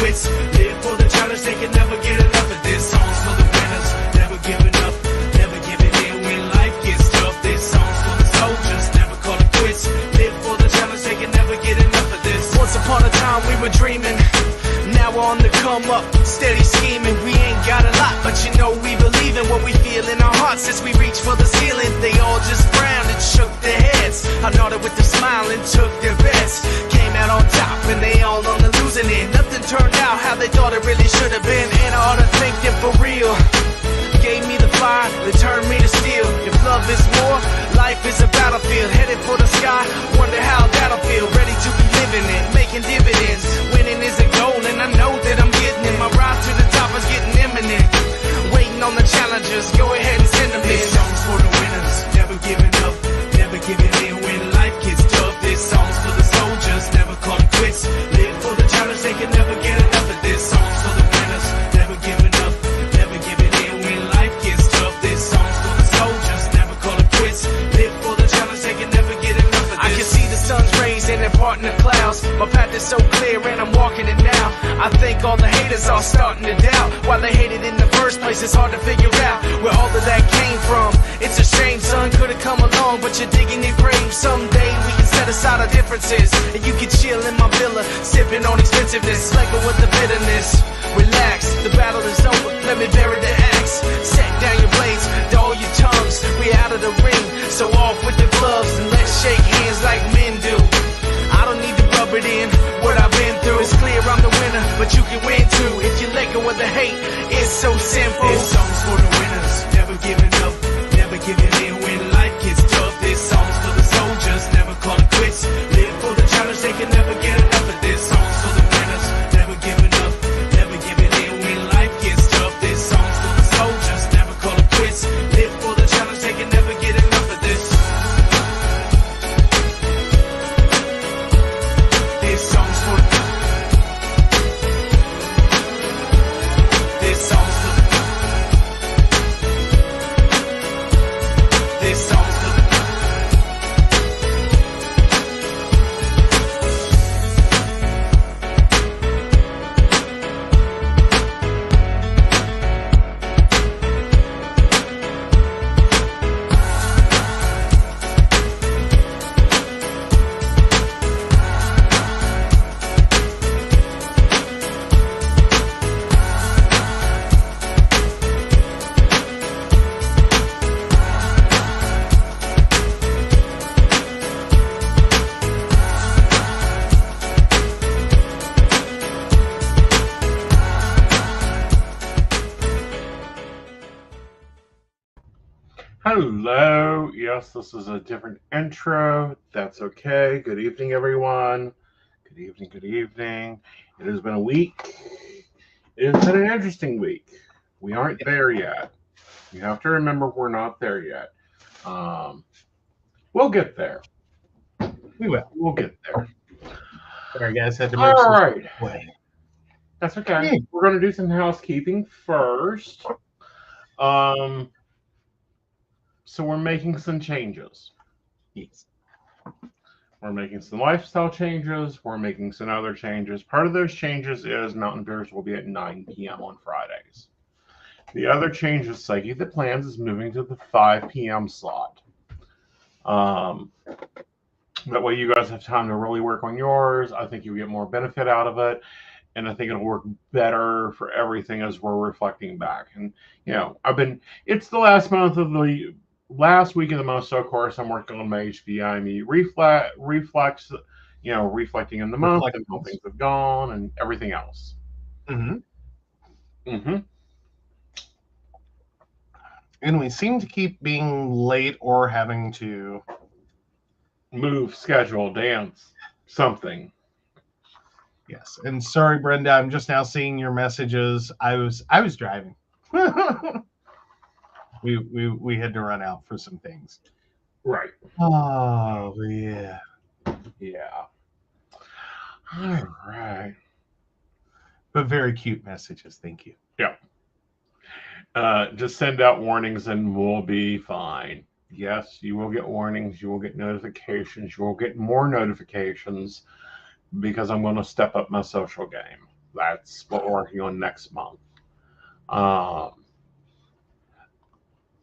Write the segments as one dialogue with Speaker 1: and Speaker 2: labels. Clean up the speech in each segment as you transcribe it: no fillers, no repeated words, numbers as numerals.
Speaker 1: quits. Live for the challenge, they can never get enough of this. Songs for the winners, never giving up, never giving in when life gets tough. This song's for the soldiers, never call it quits. Live for the challenge, they can never get enough of this. Once upon a time we were dreaming, now we're on the come up, steady scheming. We ain't got a lot, but you know we believe in what we feel in our hearts. As we reach for the ceiling, they all just frowned and shook their heads. I nodded with a smile and took their bets. Came out on top and they all on the losing end. Nothing turned out how they thought it really should have been. And I ought to thank them for real. Gave me the fire, they turned me to steel. If love is war, life is a battlefield. Headed for the sky, wonder how that'll feel. Ready to be living it, making dividends. Winning is a goal and I know that I'm getting it. My rise to the top is getting imminent. Waiting on the challengers, go ahead and send them in. This song's for the winners, never giving up, never giving in when life gets tough. This song's for the soldiers, never call it quits. Live for the challenge, they can never get enough of this. Song's for the winners, never giving up, never giving in when life gets tough. This song's for the soldiers, never call it quits. Live for the challenge, they can never get enough of this. I can see the sun's rays and they're parting the clouds. My path is so clear and I'm walking it now. I think all the haters are starting to doubt. Why they hated in the first place, it's hard to figure out where all of that came from. It's a shame, son, could've come along, but you're digging your grave. Someday we can set aside our differences, and you can chill in my villa, sipping on expensiveness, like with the bitterness. Relax, the battle is over, let me bury the axe. Set down your blades, dull your tongues, we out of the ring, so off with the gloves, and let's shake hands like men do. I don't need to rub it in, what I've been through. It's clear I'm the winner, but you can win too. If you let go of the hate, it's so simple. This song's for the winners, never giving up, never giving in when life gets tough. This song's for the soldiers, never call it quits. Live for the challenge, they can never get enough of this. Song's for the winners, never giving up, never giving in when life gets tough. This song's for the soldiers, never call it quits. Live for the challenge, they can never get enough of this. This song's for this song's for this song's for
Speaker 2: Hello. Yes, this is a different intro. That's okay. Good evening, everyone. Good evening. Good evening. It has been a week. It has been an interesting week. We aren't there yet. You have to remember we're not there yet. We'll get there.
Speaker 3: We will.
Speaker 2: We'll get there.
Speaker 3: Sorry, guys. Had to
Speaker 2: All right.
Speaker 3: way.
Speaker 2: That's okay.
Speaker 3: Yeah.
Speaker 2: We're going to do some housekeeping first. So we're making some changes.
Speaker 3: Yes.
Speaker 2: We're making some lifestyle changes. We're making some other changes. Part of those changes is Mountain Bears will be at 9 p.m. on Fridays. The other change is Psyche That Plans is moving to the 5 p.m. slot. That way you guys have time to really work on yours. I think you'll get more benefit out of it. And I think it'll work better for everything as we're reflecting back. And, you know, it's the last month of the last week of the month, so of course I'm working on my HBIME reflex, reflecting in the month and how things have gone and everything else.
Speaker 3: And we seem to keep being late or having to
Speaker 2: move, schedule, dance, something.
Speaker 3: Yes. And sorry, Brenda, I'm just now seeing your messages. I was driving. We had to run out for some things.
Speaker 2: Right.
Speaker 3: Oh, yeah.
Speaker 2: Yeah. All right.
Speaker 3: But very cute messages. Thank you.
Speaker 2: Yeah. Just send out warnings and we'll be fine. Yes, you will get warnings. You will get notifications. You will get more notifications because I'm going to step up my social game. That's what we're working on next month. I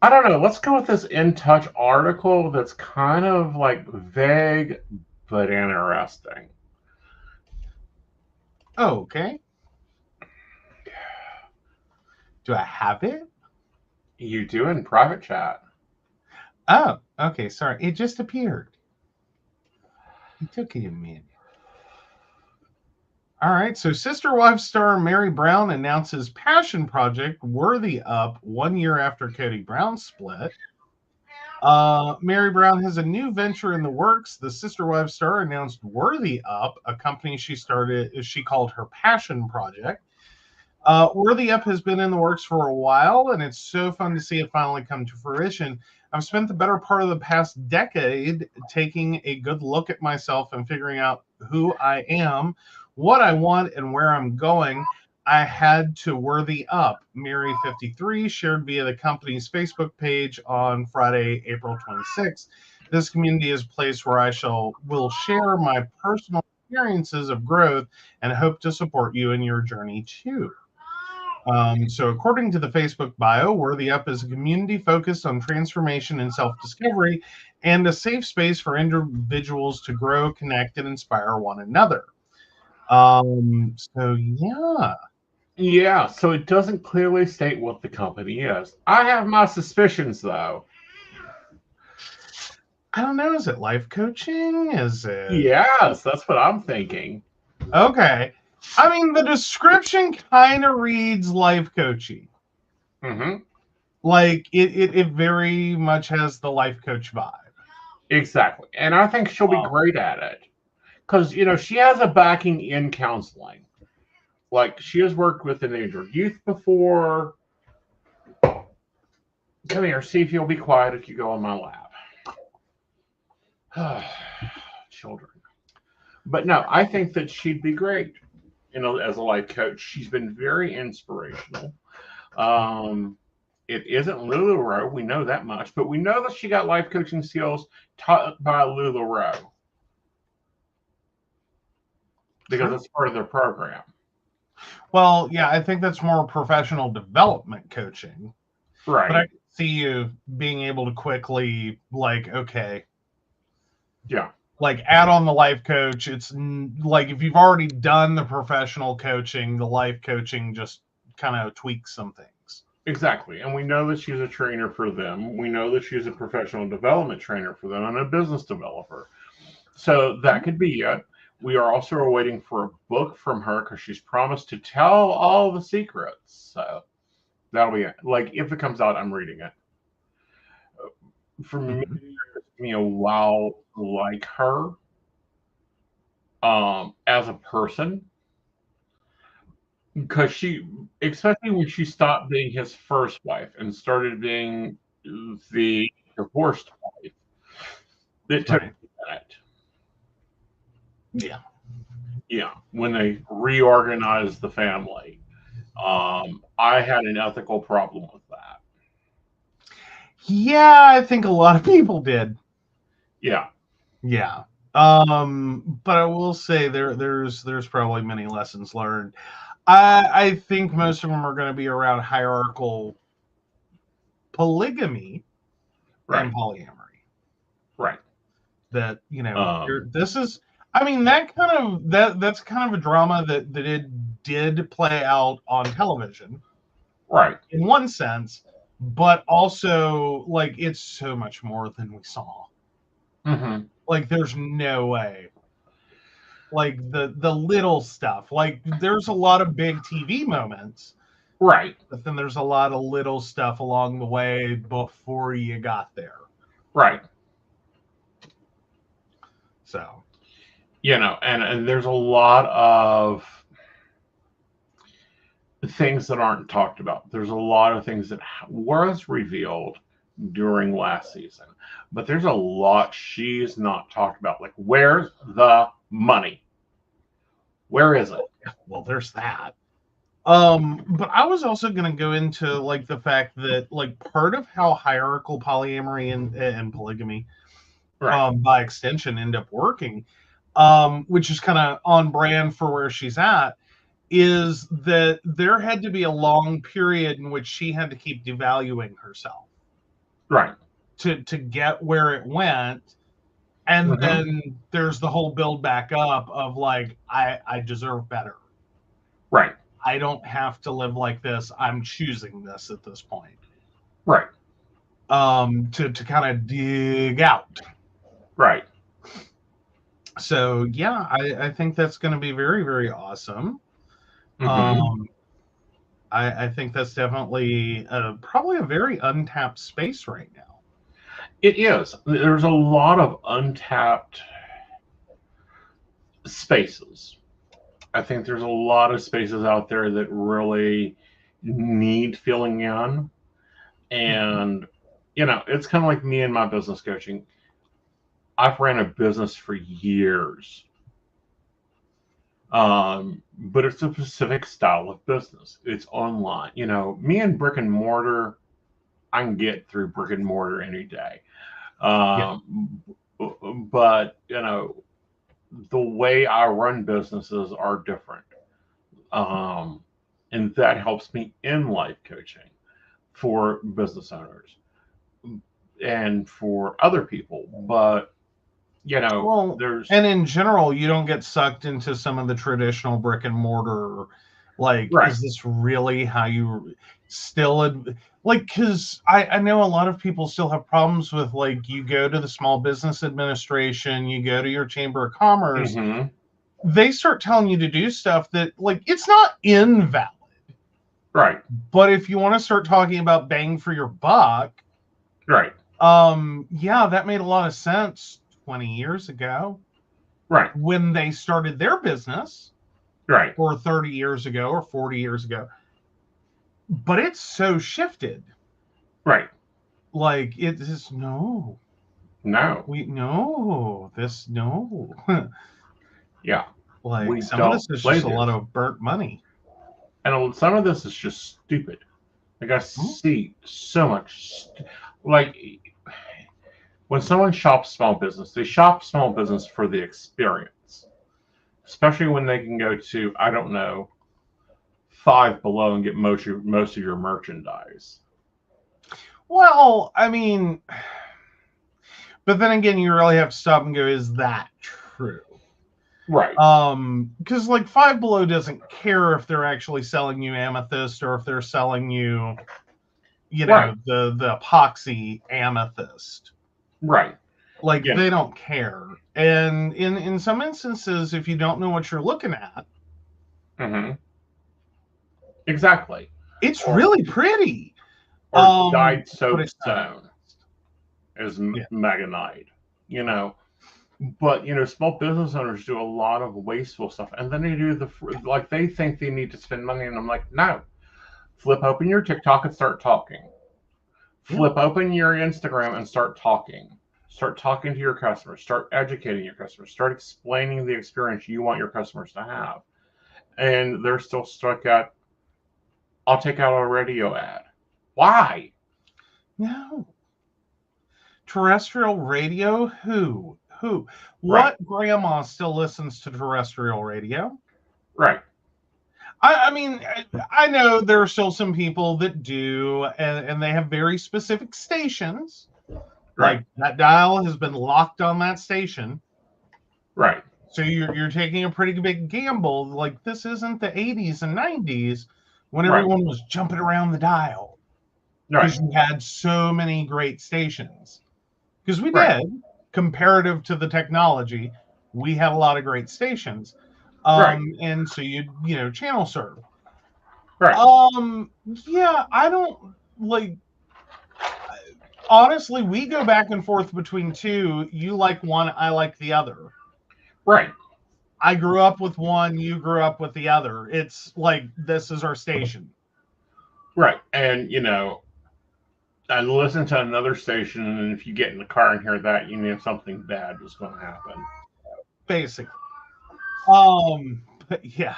Speaker 2: don't know. Let's go with this In Touch article that's kind of like vague but interesting.
Speaker 3: Okay. Do I have it?
Speaker 2: You do in private chat.
Speaker 3: Oh, okay. Sorry. It just appeared. It took you a minute. All right. So Sister Wives star Mary Brown announces passion project Worthy Up 1 year after Cody Brown split. Mary Brown has a new venture in the works. The Sister Wives star announced Worthy Up, a company she started, she called her passion project. Worthy Up has been in the works for a while, and it's so fun to see it finally come to fruition. I've spent the better part of the past decade taking a good look at myself and figuring out who I am, what I want, and where I'm going. I had to worthy up, Mary 53 shared via the company's Facebook page on Friday, April 26th. This community is a place where I will share my personal experiences of growth and hope to support you in your journey too. So according to the Facebook bio, Worthy Up is a community focused on transformation and self-discovery and a safe space for individuals to grow, connect, and inspire one another. So yeah.
Speaker 2: Yeah, so it doesn't clearly state what the company is. I have my suspicions, though.
Speaker 3: I don't know. Is it life coaching? Is it?
Speaker 2: Yes, that's what I'm thinking.
Speaker 3: Okay. I mean, the description kind of reads life coaching.
Speaker 2: Mm-hmm.
Speaker 3: Like, it very much has the life coach vibe.
Speaker 2: Exactly. And I think she'll be great at it. Because, she has a backing in counseling. Like, she has worked with endangered youth before. Come here, see if you'll be quiet if you go on my lap. Children. But no, I think that she'd be great, as a life coach. She's been very inspirational. It isn't LuLaRoe, we know that much, but we know that she got life coaching skills taught by LuLaRoe. Because it's part of their program.
Speaker 3: Well, yeah, I think that's more professional development coaching.
Speaker 2: Right.
Speaker 3: But I can see you being able to quickly, okay.
Speaker 2: Yeah.
Speaker 3: Add on the life coach. It's like if you've already done the professional coaching, the life coaching just kind of tweaks some things.
Speaker 2: Exactly. And we know that she's a trainer for them. We know that she's a professional development trainer for them and a business developer. So that could be it. We are also waiting for a book from her because she's promised to tell all the secrets. So that'll be it. If it comes out, I'm reading it. For me, it took me a while to like her as a person. Because especially when she stopped being his first wife and started being the divorced wife, it took me a minute.
Speaker 3: Yeah.
Speaker 2: Yeah. When they reorganized the family, I had an ethical problem with that.
Speaker 3: Yeah, I think a lot of people did.
Speaker 2: Yeah.
Speaker 3: Yeah. But I will say there's probably many lessons learned. I think most of them are going to be around hierarchical polygamy and polyamory.
Speaker 2: Right.
Speaker 3: That, this is, I mean, that's kind of a drama that it did play out on television.
Speaker 2: Right.
Speaker 3: In one sense, but also, it's so much more than we saw.
Speaker 2: Mm-hmm.
Speaker 3: There's no way. The little stuff. There's a lot of big TV moments.
Speaker 2: Right.
Speaker 3: But then there's a lot of little stuff along the way before you got there.
Speaker 2: Right.
Speaker 3: So.
Speaker 2: And there's a lot of things that aren't talked about. There's a lot of things that was revealed during last season. But there's a lot she's not talked about. Where's the money? Where is it?
Speaker 3: Well, there's that. But I was also going to go into the fact that part of how hierarchical polyamory and polygamy, by extension, end up working, which is kind of on brand for where she's at, is that there had to be a long period in which she had to keep devaluing herself
Speaker 2: Right.
Speaker 3: to get where it went. And then there's the whole build back up of like, I deserve better.
Speaker 2: Right.
Speaker 3: I don't have to live like this. I'm choosing this at this point.
Speaker 2: Right.
Speaker 3: To kind of dig out.
Speaker 2: Right.
Speaker 3: So yeah, I think that's going to be very, very awesome. I think that's definitely probably a very untapped space right now.
Speaker 2: It is. There's a lot of untapped spaces. I think there's a lot of spaces out there that really need filling in. And, you know, it's kind of like me and my business coaching. I've ran a business for years. But it's a specific style of business. It's online. You know, me and brick and mortar, I can get through brick and mortar any day. But, you know, the way I run businesses are different. And that helps me in life coaching for business owners and for other people. But, you know,
Speaker 3: and in general, you don't get sucked into some of the traditional brick and mortar. Like, is this really how you still like? Because I know a lot of people still have problems with, like, you go to the Small Business Administration, you go to your Chamber of Commerce, they start telling you to do stuff that, like, it's not invalid.
Speaker 2: Right.
Speaker 3: But if you want to start talking about bang for your buck,
Speaker 2: right.
Speaker 3: Yeah, that made a lot of sense 20 years ago.
Speaker 2: Right.
Speaker 3: When they started their business.
Speaker 2: Right.
Speaker 3: Or 30 years ago or 40 years ago. But it's so shifted.
Speaker 2: Right.
Speaker 3: Like, it is no.
Speaker 2: Yeah.
Speaker 3: Like, some of this is just a lot of burnt money.
Speaker 2: And some of this is just stupid. Like, I see so much. Like, when someone shops small business, they shop small business for the experience. Especially when they can go to, I don't know, Five Below and get most of your merchandise.
Speaker 3: Well, I mean, but then again, you really have to stop and go, is that true?
Speaker 2: Right.
Speaker 3: Because, like, Five Below doesn't care if they're actually selling you amethyst or if they're selling you, you know, the epoxy amethyst.
Speaker 2: Right.
Speaker 3: Like, they don't care. And in some instances, if you don't know what you're looking at,
Speaker 2: exactly,
Speaker 3: it's really pretty.
Speaker 2: Or dyed soapstone is Magonite, you know. But, you know, small business owners do a lot of wasteful stuff, and then they do they think they need to spend money, and I'm like, no. Flip open your TikTok and start talking. Flip open your Instagram and start talking. Start talking to your customers. Start educating your customers. Start explaining the experience you want your customers to have. And they're still stuck at, I'll take out a radio ad. Why?
Speaker 3: No. Terrestrial radio? Who? What grandma still listens to terrestrial radio?
Speaker 2: Right.
Speaker 3: I mean, I know there are still some people that do, and they have very specific stations.
Speaker 2: Right.
Speaker 3: Like, that dial has been locked on that station.
Speaker 2: Right.
Speaker 3: So you're taking a pretty big gamble. Like, this isn't the 80s and 90s when everyone was jumping around the dial. Because you had so many great stations. Because we did, comparative to the technology, we had a lot of great stations. And so you know, channel serve. Yeah, I don't, like, honestly, we go back and forth between two. You like one, I like the other.
Speaker 2: Right.
Speaker 3: I grew up with one, you grew up with the other. It's like, this is our station.
Speaker 2: Right. And, you know, I listen to another station, and if you get in the car and hear that, you know something bad is going to happen.
Speaker 3: Basically. But yeah.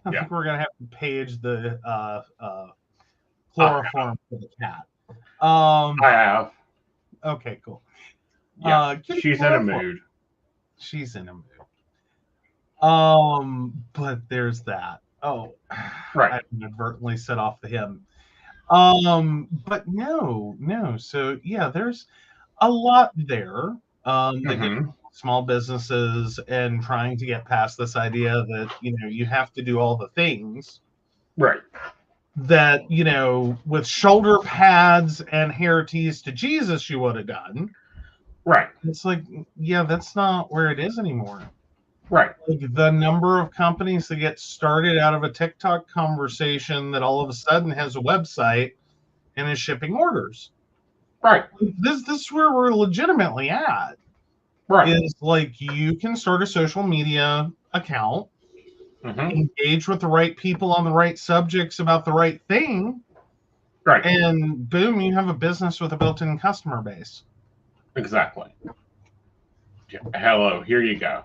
Speaker 3: I think we're going to have to page the chloroform for the cat.
Speaker 2: I have.
Speaker 3: Okay, cool.
Speaker 2: Yeah, she's in a mood.
Speaker 3: She's in a mood. But there's that. Oh,
Speaker 2: Right.
Speaker 3: I inadvertently set off the hymn. But no. So yeah, there's a lot there. That gets
Speaker 2: Mm-hmm.
Speaker 3: small businesses and trying to get past this idea that you have to do all the things
Speaker 2: Right.
Speaker 3: that with shoulder pads and hair tees to Jesus you would have done.
Speaker 2: Right.
Speaker 3: It's like, yeah, that's not where it is anymore.
Speaker 2: Right.
Speaker 3: Like the number of companies that get started out of a TikTok conversation that all of a sudden has a website and is shipping orders.
Speaker 2: Right.
Speaker 3: This is where we're legitimately at.
Speaker 2: Right.
Speaker 3: Is like you can start a social media account,
Speaker 2: Mm-hmm.
Speaker 3: engage with the right people on the right subjects about the right thing,
Speaker 2: Right.
Speaker 3: and boom, you have a business with a built-in customer base.
Speaker 2: Exactly. Hello, here you go.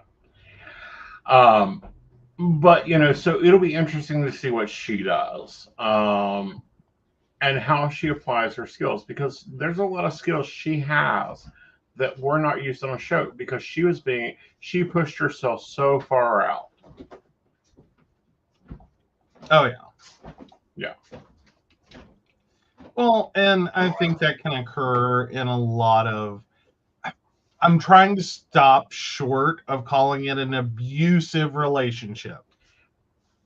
Speaker 2: But so it'll be interesting to see what she does, and how she applies her skills, because there's a lot of skills she has that were not used on a show because she pushed herself so far out.
Speaker 3: Oh yeah.
Speaker 2: Yeah.
Speaker 3: Well, and I think that can occur in a lot of. I'm trying to stop short of calling it an abusive relationship,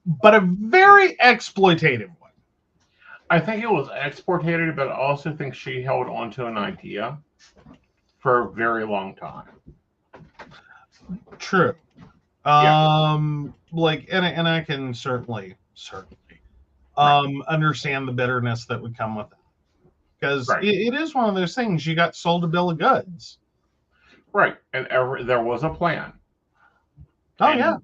Speaker 3: but a very exploitative one.
Speaker 2: I think it was exported, but I also think she held on to an idea for a very long time.
Speaker 3: True.
Speaker 2: Yeah.
Speaker 3: Like, and I can certainly understand the bitterness that would come with it, because
Speaker 2: Right.
Speaker 3: it is one of those things. You got sold a bill of goods.
Speaker 2: Right. And there was a plan.
Speaker 3: Oh
Speaker 2: And
Speaker 3: yeah.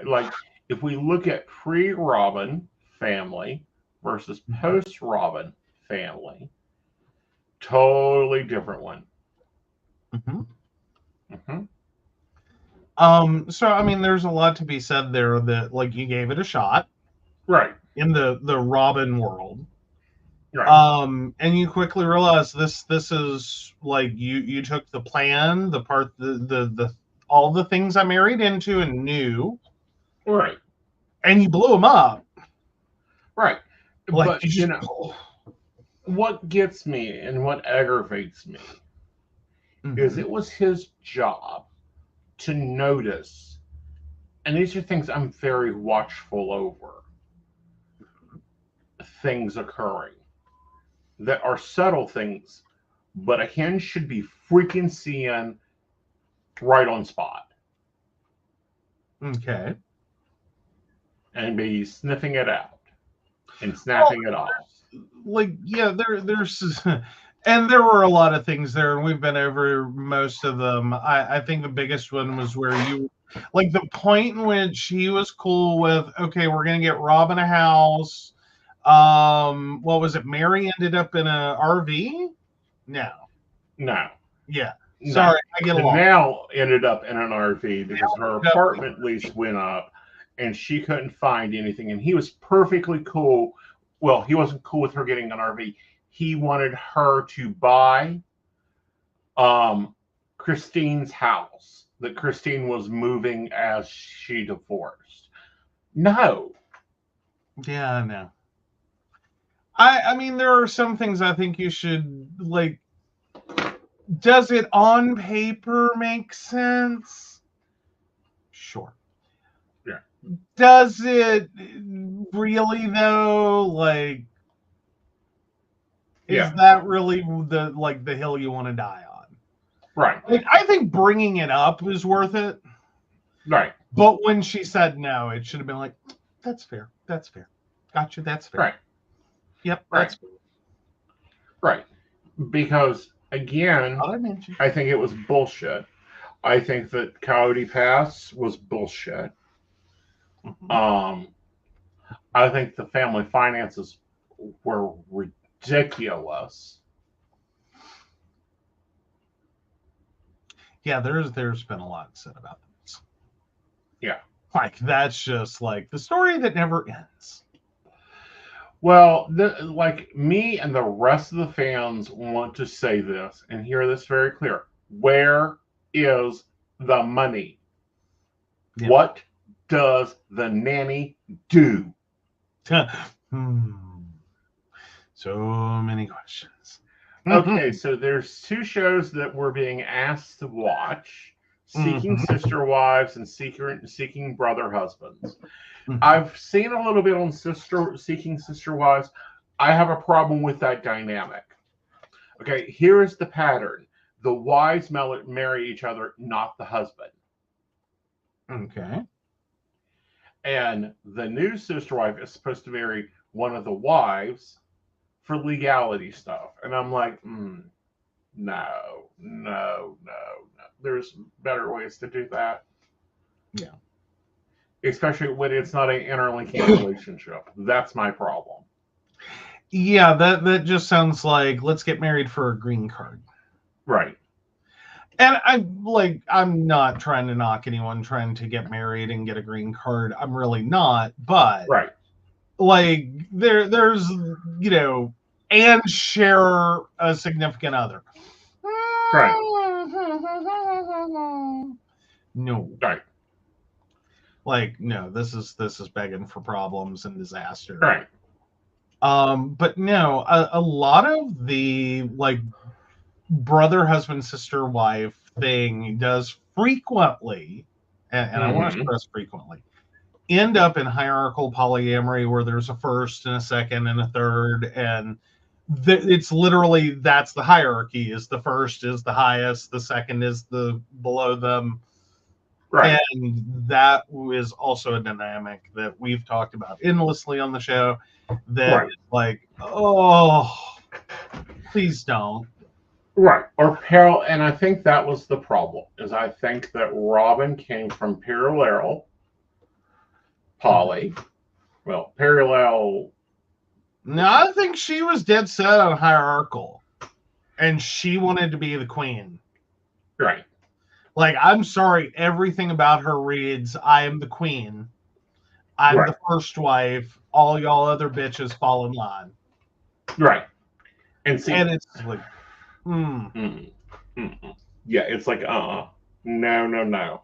Speaker 2: like, if we look at pre-Robin family versus post-Robin family, totally different one.
Speaker 3: Mm-hmm.
Speaker 2: Mm-hmm.
Speaker 3: So I mean, there's a lot to be said there that like you gave it a shot
Speaker 2: Right.
Speaker 3: in the Robin world.
Speaker 2: Right.
Speaker 3: And you quickly realize this is like you took the plan, the part, the all the things I married into and knew,
Speaker 2: Right.
Speaker 3: and you blew them up.
Speaker 2: Right.
Speaker 3: Like
Speaker 2: But
Speaker 3: you just
Speaker 2: what gets me and what aggravates me is
Speaker 3: Mhm.
Speaker 2: it was his job to notice, and these are things I'm very watchful over, things occurring that are subtle things, but a hen should be freaking seeing right on spot
Speaker 3: Okay.
Speaker 2: and be sniffing it out and
Speaker 3: Well,
Speaker 2: snapping it off.
Speaker 3: like yeah, there's and there were a lot of things there, and we've been over most of them. I think the biggest one was where you like the point in which he was cool with, okay, we're gonna get Robin a house. What was it? Mary ended up in a RV? No.
Speaker 2: No,
Speaker 3: Yeah.
Speaker 2: no.
Speaker 3: Sorry, I get along.
Speaker 2: Canal ended up in an RV because her
Speaker 3: No.
Speaker 2: apartment lease went up and she couldn't find anything. And he was perfectly cool. Well, he wasn't cool with her getting an RV. He wanted her to buy Christine's house that Christine was moving as she divorced. No.
Speaker 3: Yeah, I know. I mean, there are some things I think you should like. Does it on paper make sense? Sure.
Speaker 2: Yeah.
Speaker 3: Does it really though? Like, is
Speaker 2: Yeah.
Speaker 3: that really the hill you want to die on?
Speaker 2: Right.
Speaker 3: Like, I think bringing it up is worth it.
Speaker 2: Right.
Speaker 3: But when she said no, it should have been like, that's fair. That's fair. Gotcha. That's fair.
Speaker 2: Right.
Speaker 3: Yep.
Speaker 2: Right.
Speaker 3: That's fair.
Speaker 2: Right. Because again,
Speaker 3: What I mentioned.
Speaker 2: I think it was bullshit. I think that Coyote Pass was bullshit.
Speaker 3: Mhm.
Speaker 2: I think the family finances were ridiculous.
Speaker 3: Yeah, there's been a lot said about this.
Speaker 2: Yeah.
Speaker 3: Like that's just like the story that never ends.
Speaker 2: Well, like me and the rest of the fans want to say this and hear this very clear. Where is the money?
Speaker 3: Yeah.
Speaker 2: What does the nanny do?
Speaker 3: So many questions.
Speaker 2: Okay, so there's two shows that we're being asked to watch: Seeking Sister Wives and Seeking Brother Husbands. I've seen a little bit on Seeking Sister Wives. I have a problem with that dynamic. Okay, here is the pattern: the wives marry each other, not the husband.
Speaker 3: Okay.
Speaker 2: And the new sister wife is supposed to marry one of the wives for legality stuff. And I'm like, no. There's better ways to do that.
Speaker 3: Yeah.
Speaker 2: Especially when it's not an interlinking relationship. That's my problem.
Speaker 3: Yeah, that just sounds like let's get married for a green card.
Speaker 2: Right.
Speaker 3: And I'm not trying to knock anyone trying to get married and get a green card. I'm really not, but
Speaker 2: right.
Speaker 3: Like there's and share a significant other.
Speaker 2: Right.
Speaker 3: No.
Speaker 2: Right.
Speaker 3: Like, no, this is begging for problems and disaster.
Speaker 2: Right.
Speaker 3: But no, a lot of the brother, husband, sister, wife thing does frequently, and I want to stress frequently, end up in hierarchical polyamory where there's a first and a second and a third, and it's literally that's the hierarchy. Is the first is the highest, the second is the below them.
Speaker 2: Right.
Speaker 3: And that is also a dynamic that we've talked about endlessly on the show. That is like, oh, please don't.
Speaker 2: Right. And I think that was the problem, is I think that Robin came from parallel poly. Well, parallel.
Speaker 3: No, I think she was dead set on hierarchical. And she wanted to be the queen.
Speaker 2: Right.
Speaker 3: Like, I'm sorry, everything about her reads, I am the queen. I'm the first wife. All y'all other bitches fall in line.
Speaker 2: Right. And
Speaker 3: it's like,
Speaker 2: yeah, it's like, no.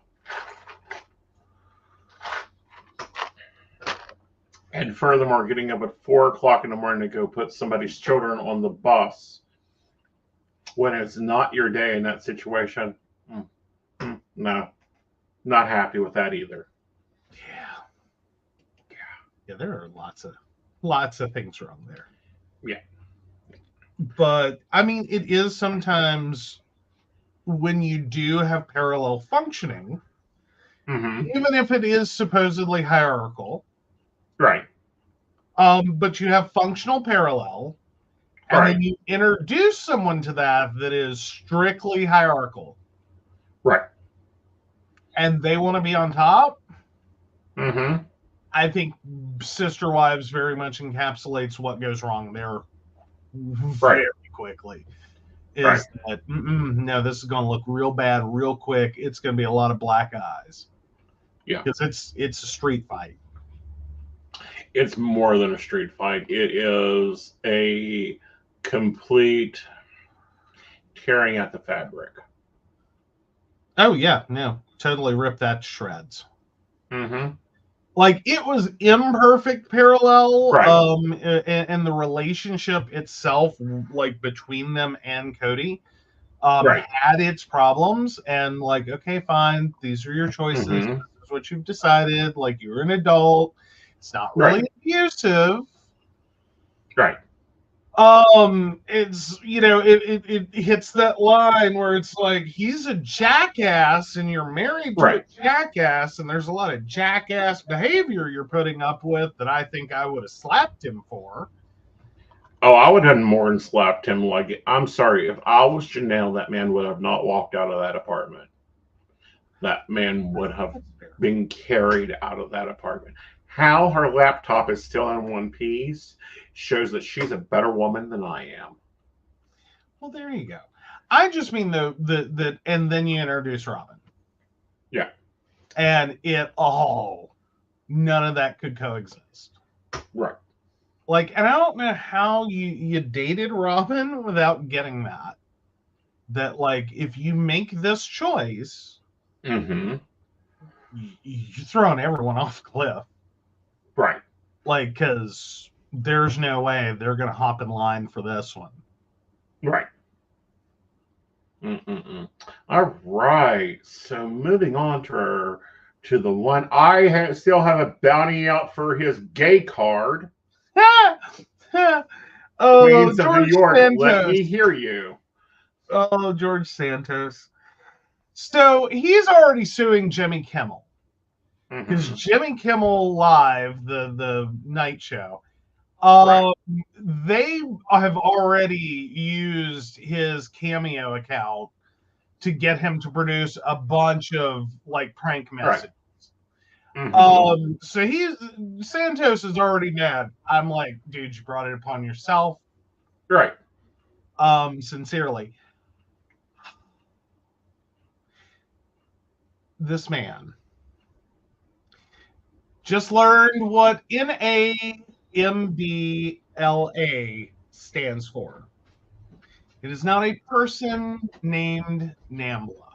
Speaker 2: And furthermore, getting up at 4 o'clock in the morning to go put somebody's children on the bus when it's not your day in that situation, no, not happy with that either.
Speaker 3: Yeah, there are lots of things wrong there.
Speaker 2: Yeah.
Speaker 3: But I mean, it is sometimes when you do have parallel functioning, even if it is supposedly hierarchical,
Speaker 2: right?
Speaker 3: But you have functional parallel, and then you introduce someone to that is strictly hierarchical,
Speaker 2: right?
Speaker 3: And they want to be on top. I think Sister Wives very much encapsulates what goes wrong there very quickly. Is that no, this is going to look real bad real quick. It's going to be a lot of black eyes.
Speaker 2: Yeah,
Speaker 3: because it's a street fight.
Speaker 2: It's more than a street fight. It is a complete tearing at the fabric.
Speaker 3: Oh yeah, no, totally rip that to shreds. Like, it was imperfect parallel, and the relationship itself, like between them and Cody, had its problems. And like, okay, fine, these are your choices. This is what you've decided. Like, you're an adult. It's not really abusive.
Speaker 2: Right.
Speaker 3: It's, it hits that line where it's like, he's a jackass and you're married to a jackass, and there's a lot of jackass behavior you're putting up with that I think I would have slapped him for.
Speaker 2: Oh, I would have more than slapped him. Like, I'm sorry, if I was Janelle, that man would have not walked out of that apartment. That man would have been carried out of that apartment. How her laptop is still in one piece shows that she's a better woman than I am.
Speaker 3: Well, there you go. I just mean that, and then you introduce Robin.
Speaker 2: Yeah.
Speaker 3: And none of that could coexist.
Speaker 2: Right.
Speaker 3: Like, and I don't know how you dated Robin without getting that. That, like, if you make this choice, you're throwing everyone off the cliff.
Speaker 2: Right.
Speaker 3: Like, because there's no way they're going to hop in line for this one.
Speaker 2: Right. Mm-mm-mm. All right. So moving on to the one still have a bounty out for his gay card.
Speaker 3: Oh,
Speaker 2: Queens of New
Speaker 3: George
Speaker 2: York,
Speaker 3: Santos.
Speaker 2: let me hear you.
Speaker 3: Oh, George Santos. So he's already suing Jimmy Kimmel. Because Jimmy Kimmel Live, the night show,
Speaker 2: Right.
Speaker 3: they have already used his Cameo account to get him to produce a bunch of like prank messages. So Santos is already mad. I'm like, dude, you brought it upon yourself.
Speaker 2: Right.
Speaker 3: Sincerely. This man just learned what NAMBLA stands for. It is not a person named Nambla.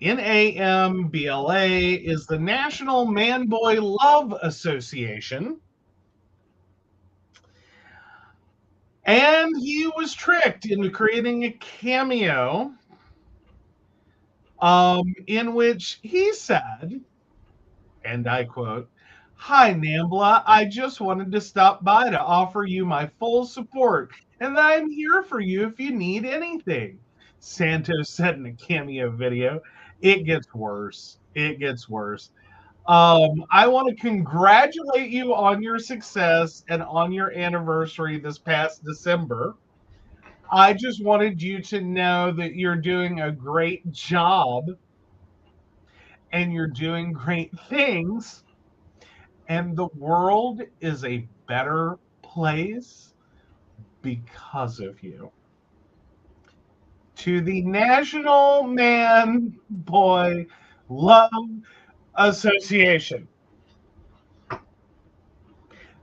Speaker 3: NAMBLA is the National Man-Boy Love Association. And he was tricked into creating a cameo in which he said, and I quote, "Hi, Nambla. I just wanted to stop by to offer you my full support, and that I'm here for you if you need anything," Santos said in a cameo video. It gets worse. It gets worse. I want to congratulate you on your success and on your anniversary this past December. I just wanted you to know that you're doing a great job and you're doing great things, and the world is a better place because of you. To the National Man Boy Love Association.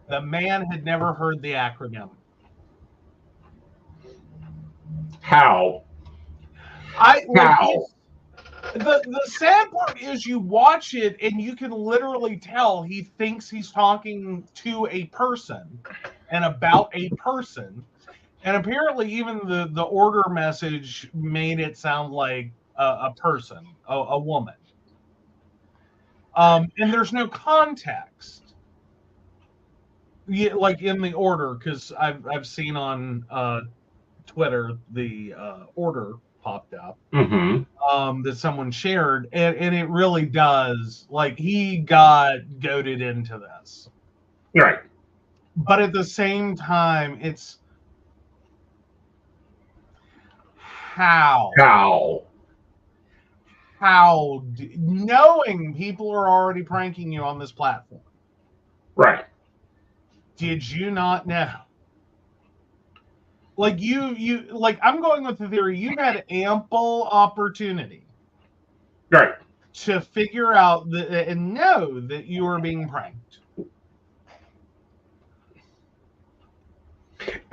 Speaker 3: The man had never heard the acronym.
Speaker 2: How?
Speaker 3: The sad part is you watch it and you can literally tell he thinks he's talking to a person and about a person. And apparently even the order message made it sound like a person, a woman. And there's no context. Like in the order, because I've seen on Twitter the order popped up that someone shared, and it really does, like, he got goaded into this.
Speaker 2: Right.
Speaker 3: But at the same time, it's how knowing people are already pranking you on this platform.
Speaker 2: Right.
Speaker 3: Did you not know? Like you like, I'm going with the theory you've had ample opportunity,
Speaker 2: right,
Speaker 3: to figure out and know that you are being pranked.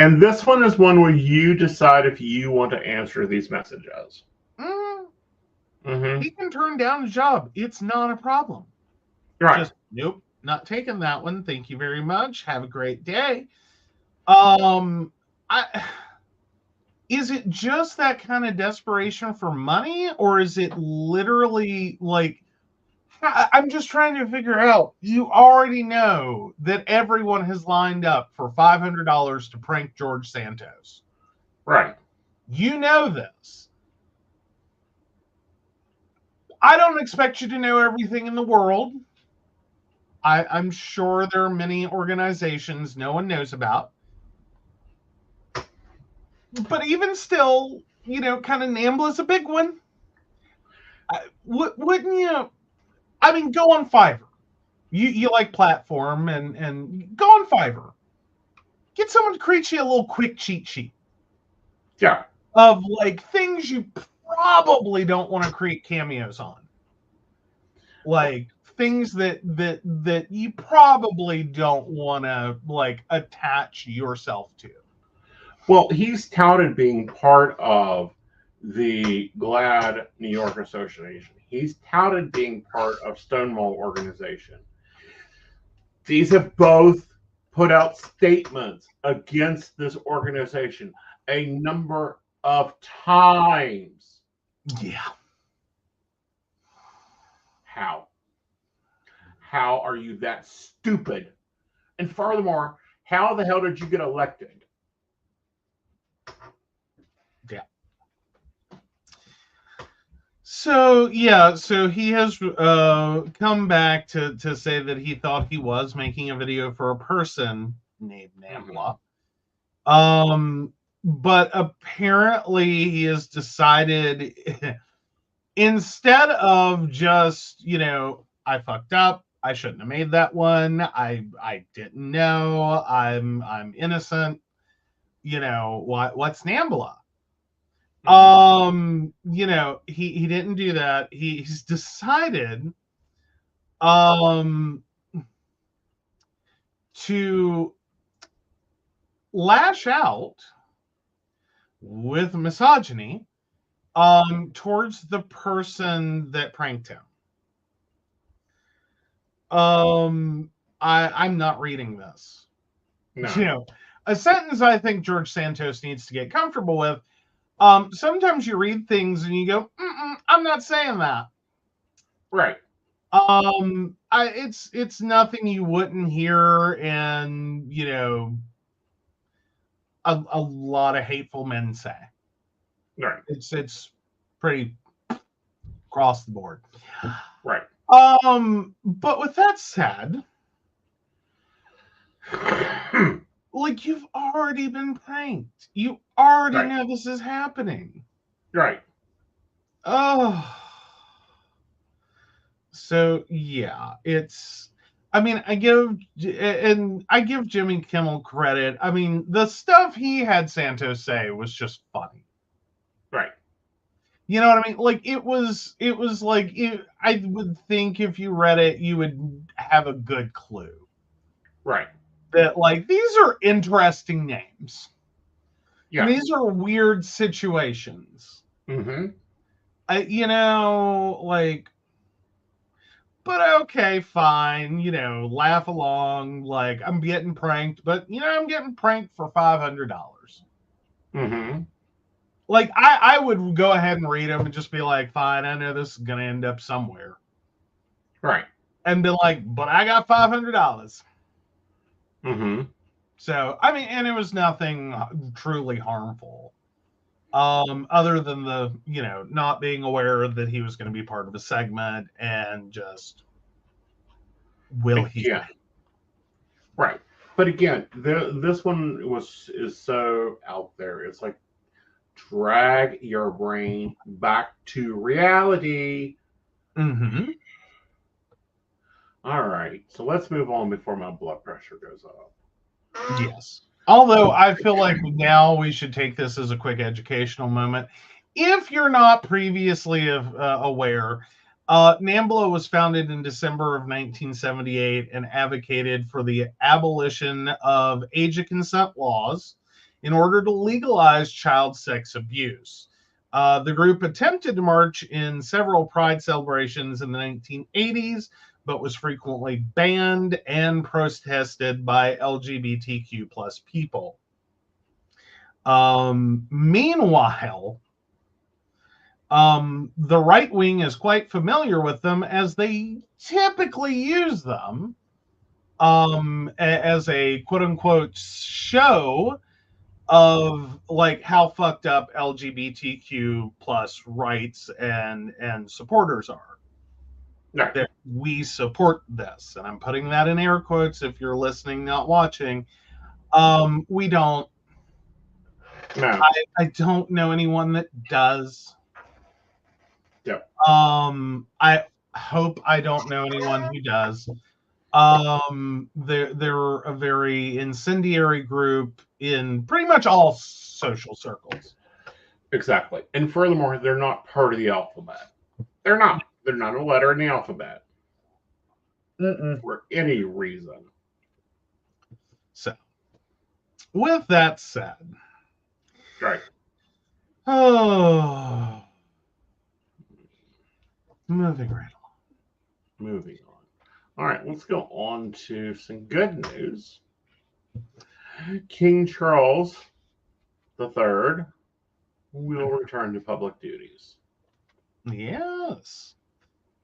Speaker 2: And this one is one where you decide if you want to answer these messages.
Speaker 3: He can turn down a job. It's not a problem.
Speaker 2: Right.
Speaker 3: Just, nope, not taking that one. Thank you very much. Have a great day. Is it just that kind of desperation for money, or is it literally like, I'm just trying to figure out, you already know that everyone has lined up for $500 to prank George Santos.
Speaker 2: Right.
Speaker 3: You know this. I don't expect you to know everything in the world. I'm sure there are many organizations no one knows about. But even still, kind of Nambla's a big one. Wouldn't you? I mean, go on Fiverr. You like platform, and go on Fiverr. Get someone to create you a little quick cheat sheet.
Speaker 2: Yeah.
Speaker 3: Of like things you probably don't want to create cameos on. Like things that you probably don't want to like attach yourself to.
Speaker 2: Well, he's touted being part of the GLAAD New York Association. He's touted being part of Stonewall organization. These have both put out statements against this organization a number of times.
Speaker 3: Yeah.
Speaker 2: How? How are you that stupid? And furthermore, how the hell did you get elected?
Speaker 3: Yeah. So yeah, so he has come back to say that he thought he was making a video for a person named Nambla. But apparently he has decided instead of just, I fucked up, I shouldn't have made that one, I didn't know, I'm innocent, what's Nambla? He didn't do that. He's decided to lash out with misogyny towards the person that pranked him. I'm not reading this.
Speaker 2: No.
Speaker 3: A sentence I think George Santos needs to get comfortable with. Sometimes you read things and you go, I'm not saying that.
Speaker 2: Right.
Speaker 3: It's nothing you wouldn't hear in, a lot of hateful men say.
Speaker 2: Right.
Speaker 3: It's pretty across the board.
Speaker 2: Right.
Speaker 3: But with that said, like, you've already been pranked. You already know this is happening.
Speaker 2: Right.
Speaker 3: Oh. So yeah, I give Jimmy Kimmel credit. I mean, the stuff he had Santos say was just funny.
Speaker 2: Right.
Speaker 3: You know what I mean? Like it was like I would think if you read it, you would have a good clue.
Speaker 2: Right.
Speaker 3: That like these are interesting names.
Speaker 2: Yeah.
Speaker 3: And these are weird situations.
Speaker 2: Mm-hmm.
Speaker 3: But okay, fine, laugh along, like I'm getting pranked, but I'm getting pranked for $500.
Speaker 2: Mm-hmm.
Speaker 3: Like I would go ahead and read them and just be like, fine, I know this is gonna end up somewhere.
Speaker 2: Right.
Speaker 3: And be like, but I got $500.
Speaker 2: Mm-hmm.
Speaker 3: So I mean, and it was nothing truly harmful. Other than the, not being aware that he was going to be part of a segment and just he?
Speaker 2: Right. But again, this one is so out there. It's like drag your brain back to reality.
Speaker 3: Mm-hmm.
Speaker 2: All right. So let's move on before my blood pressure goes up.
Speaker 3: Yes. Although I feel like now we should take this as a quick educational moment. If you're not previously aware, NAMBLA was founded in December of 1978 and advocated for the abolition of age of consent laws in order to legalize child sex abuse. The group attempted to march in several pride celebrations in the 1980s, but was frequently banned and protested by LGBTQ plus people. Meanwhile, the right wing is quite familiar with them as they typically use them as a quote unquote show of like how fucked up LGBTQ plus rights and supporters are.
Speaker 2: Right.
Speaker 3: That we support this, and I'm putting that in air quotes if you're listening, not watching. We don't.
Speaker 2: No.
Speaker 3: I don't know anyone that does.
Speaker 2: Yep.
Speaker 3: I hope I don't know anyone who does. They're a very incendiary group in pretty much all social circles.
Speaker 2: Exactly. And furthermore, they're not part of the alphabet. They're not. They're not a letter in the alphabet. For any reason.
Speaker 3: So, with that said,
Speaker 2: right.
Speaker 3: Oh, moving right along.
Speaker 2: Moving on. All right, let's go on to some good news. King Charles III will return to public duties.
Speaker 3: Yes.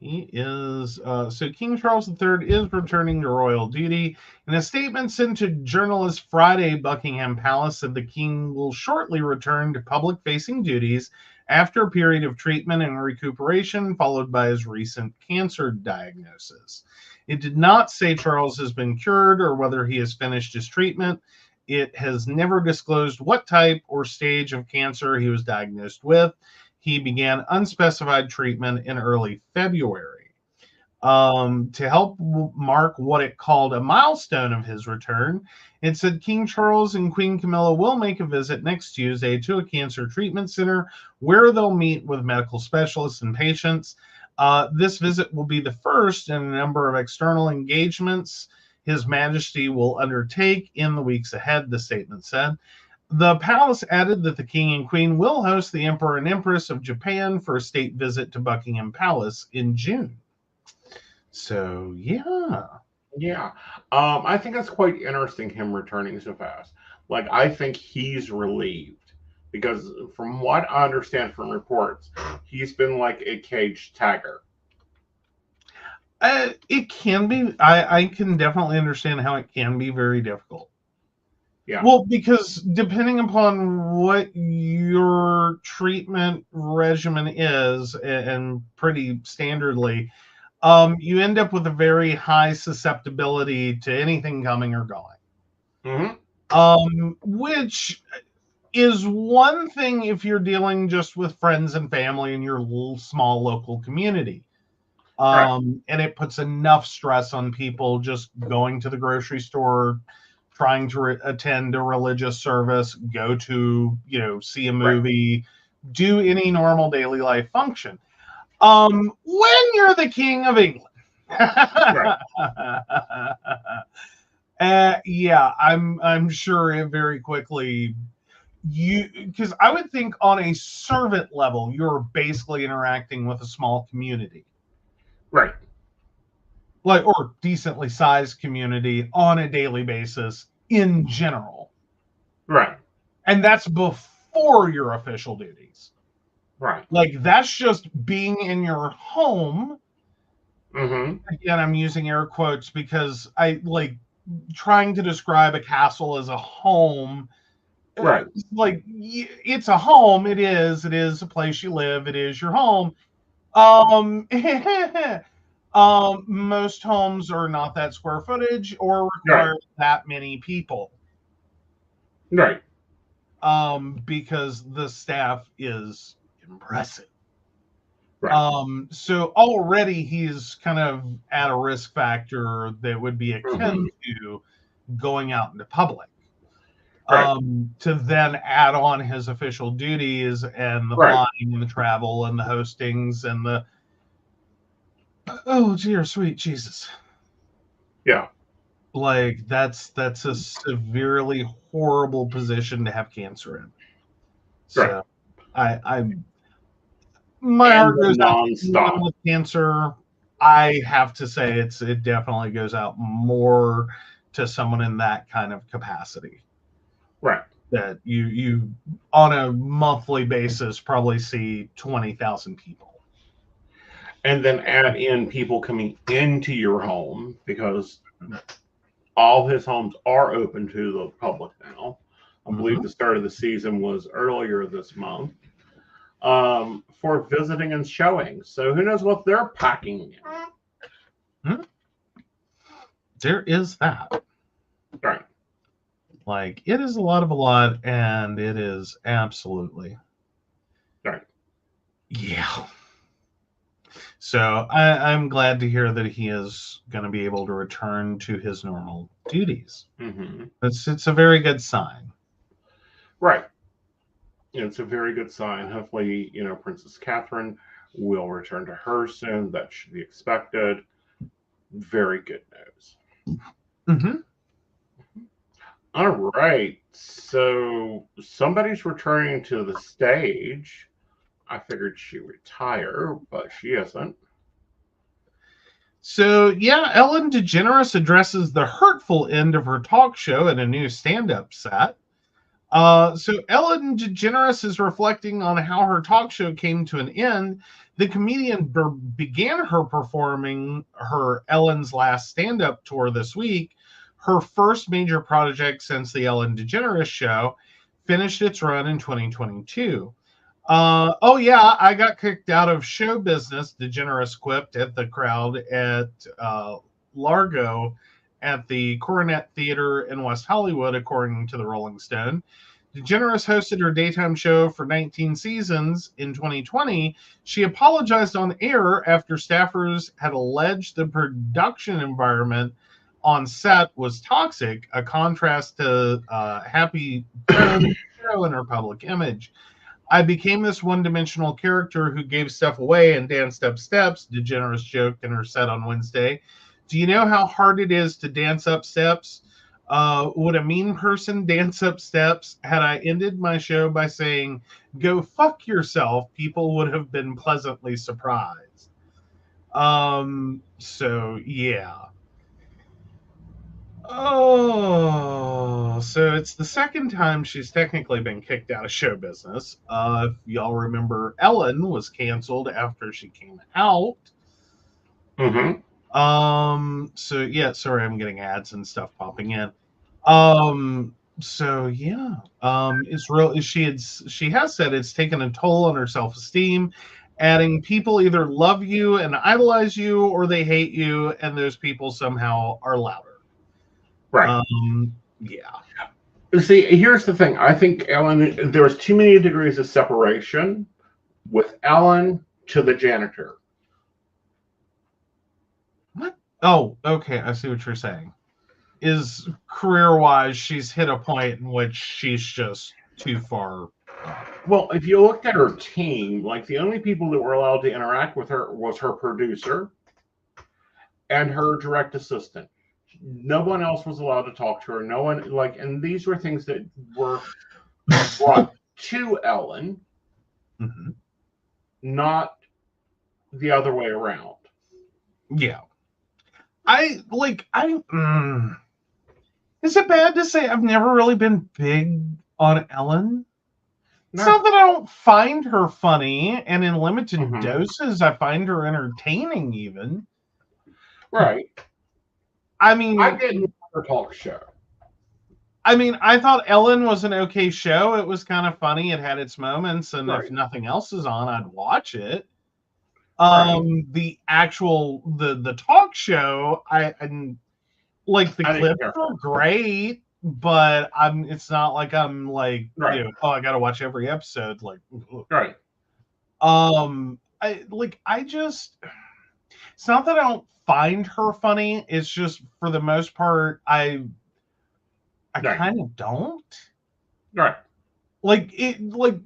Speaker 3: He is. So King Charles III is returning to royal duty. In a statement sent to journalists Friday, Buckingham Palace said the king will shortly return to public-facing duties after a period of treatment and recuperation, followed by his recent cancer diagnosis. It did not say Charles has been cured or whether he has finished his treatment. It has never disclosed what type or stage of cancer he was diagnosed with. He began unspecified treatment in early February. To help mark what it called a milestone of his return, it said King Charles and Queen Camilla will make a visit next Tuesday to a cancer treatment center where they'll meet with medical specialists and patients. This visit will be the first in a number of external engagements His Majesty will undertake in the weeks ahead, the statement said. The palace added that the king and queen will host the emperor and empress of Japan for a state visit to Buckingham Palace in June. So, yeah.
Speaker 2: Yeah. I think it's quite interesting him returning so fast. Like, I think he's relieved because, from what I understand from reports, he's been like a caged tiger.
Speaker 3: It can be. I can definitely understand how it can be very difficult.
Speaker 2: Yeah.
Speaker 3: Well, because depending upon what your treatment regimen is, and pretty standardly, you end up with a very high susceptibility to anything coming or going. Which is one thing if you're dealing just with friends and family in your little small local community.
Speaker 2: Right.
Speaker 3: And it puts enough stress on people just going to the grocery store, trying to attend a religious service, go to, see a movie, do any normal daily life function. When you're the King of England. Yeah, I'm sure it very quickly because I would think on a servant level, you're basically interacting with a small community.
Speaker 2: Right.
Speaker 3: Like, or decently sized community on a daily basis in general.
Speaker 2: Right.
Speaker 3: And that's before your official duties.
Speaker 2: Right.
Speaker 3: Like, that's just being in your home. Again, I'm using air quotes because I like trying to describe a castle as a home.
Speaker 2: Right.
Speaker 3: Like, it's a home. It is a place you live. It is your home. Most homes are not that square footage or require that many people.
Speaker 2: Right.
Speaker 3: Because the staff is impressive.
Speaker 2: Right.
Speaker 3: So already he's kind of at a risk factor that would be akin to going out into public. To then add on his official duties and the flying and the travel and the hostings and the oh dear sweet Jesus.
Speaker 2: Yeah.
Speaker 3: Like that's a severely horrible position to have cancer in. So my heart goes out to anyone with cancer. I have to say it definitely goes out more to someone in that kind of capacity.
Speaker 2: Right.
Speaker 3: That you on a monthly basis probably see 20,000 people.
Speaker 2: And then add in people coming into your home because all his homes are open to the public now. I believe the start of the season was earlier this month for visiting and showing. So who knows what they're packing in.
Speaker 3: There is that.
Speaker 2: Right.
Speaker 3: Like, it is a lot, and it is absolutely.
Speaker 2: Right.
Speaker 3: Yeah. So I'm glad to hear that he is going to be able to return to his normal duties. It's a very good sign.
Speaker 2: Right. It's a very good sign. Hopefully, Princess Catherine will return to her soon. That should be expected. Very good news. All right. So somebody's returning to the stage. I figured she'd retire, but she isn't.
Speaker 3: So, yeah, Ellen DeGeneres addresses the hurtful end of her talk show in a new stand-up set. So Ellen DeGeneres is reflecting on how her talk show came to an end. The comedian began her performing her Ellen's Last Stand-Up tour this week, her first major project since the Ellen DeGeneres show, finished its run in 2022. Oh yeah, I got kicked out of show business, DeGeneres quipped at the crowd at Largo at the Coronet Theater in West Hollywood, according to the Rolling Stone. DeGeneres hosted her daytime show for 19 seasons. In 2020, she apologized on air after staffers had alleged the production environment on set was toxic, a contrast to Happy show and her public image. I became this one-dimensional character who gave stuff away and danced up steps, DeGeneres joked in her set on Wednesday. Do you know how hard it is to dance up steps? Would a mean person dance up steps? Had I ended my show by saying, go fuck yourself, people would have been pleasantly surprised. So, yeah. Oh, so it's the second time she's technically been kicked out of show business. If y'all remember, Ellen was canceled after she came out.
Speaker 2: Mm-hmm.
Speaker 3: So yeah, sorry, I'm getting ads and stuff popping in. So yeah, it's real. She has said it's taken a toll on her self-esteem, adding people either love you and idolize you or they hate you, and those people somehow are louder.
Speaker 2: Right.
Speaker 3: Yeah.
Speaker 2: See, here's the thing. I think Ellen, there was too many degrees of separation with Ellen to the janitor.
Speaker 3: What? Oh, okay. I see what you're saying. Is career-wise, she's hit a point in which she's just too far.
Speaker 2: Well, if you looked at her team, like the only people that were allowed to interact with her was her producer and her direct assistant. No one else was allowed to talk to her. No one, and these were things that were brought to Ellen,
Speaker 3: Mm-hmm.
Speaker 2: not the other way around.
Speaker 3: Yeah. Is it bad to say I've never really been big on Ellen?
Speaker 2: No.
Speaker 3: It's not that I don't find her funny, and in limited
Speaker 2: Mhm.
Speaker 3: doses, I find her entertaining even.
Speaker 2: Right.
Speaker 3: I mean,
Speaker 2: I didn't want her talk show.
Speaker 3: I mean, I thought Ellen was an okay show. It was kind of funny. It had its moments, and
Speaker 2: Right.
Speaker 3: if nothing else is on, I'd watch it.
Speaker 2: Right.
Speaker 3: The actual the talk show, I like the
Speaker 2: I didn't
Speaker 3: clips
Speaker 2: care.
Speaker 3: are great, but it's not like I'm like,
Speaker 2: Right.
Speaker 3: oh, I gotta watch every episode. Like,
Speaker 2: Right.
Speaker 3: I just, it's not that I don't find her funny. It's just for the most part, I
Speaker 2: Right.
Speaker 3: kind of don't.
Speaker 2: Right.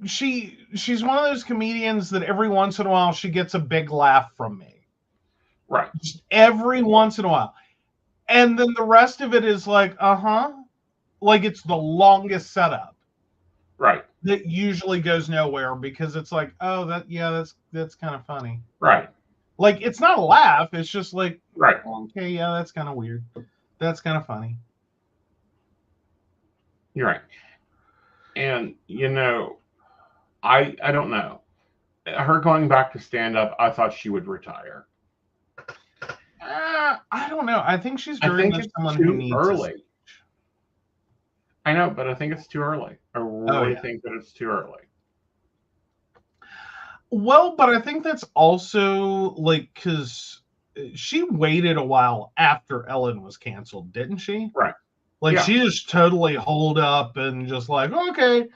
Speaker 3: She's one of those comedians that every once in a while she gets a big laugh from me.
Speaker 2: Right.
Speaker 3: Just every once in a while. And then the rest of it is like, like it's the longest setup.
Speaker 2: Right.
Speaker 3: That usually goes nowhere because it's like, oh, that's kind of funny.
Speaker 2: Right.
Speaker 3: Like it's not a laugh, it's just like,
Speaker 2: Right.
Speaker 3: okay, yeah, that's kind of weird. That's kind of funny.
Speaker 2: You're right. And I don't know. Her going back to stand up, I thought she would retire.
Speaker 3: I don't know. I think she's
Speaker 2: I
Speaker 3: very
Speaker 2: think
Speaker 3: much
Speaker 2: it's
Speaker 3: someone who
Speaker 2: too
Speaker 3: needs
Speaker 2: early. I know, but I think it's too early. I really
Speaker 3: yeah.
Speaker 2: think that it's too early.
Speaker 3: Well, but I think that's also like because she waited a while after Ellen was canceled, didn't she?
Speaker 2: Right.
Speaker 3: Like
Speaker 2: Yeah.
Speaker 3: she just totally holed up and just like, okay.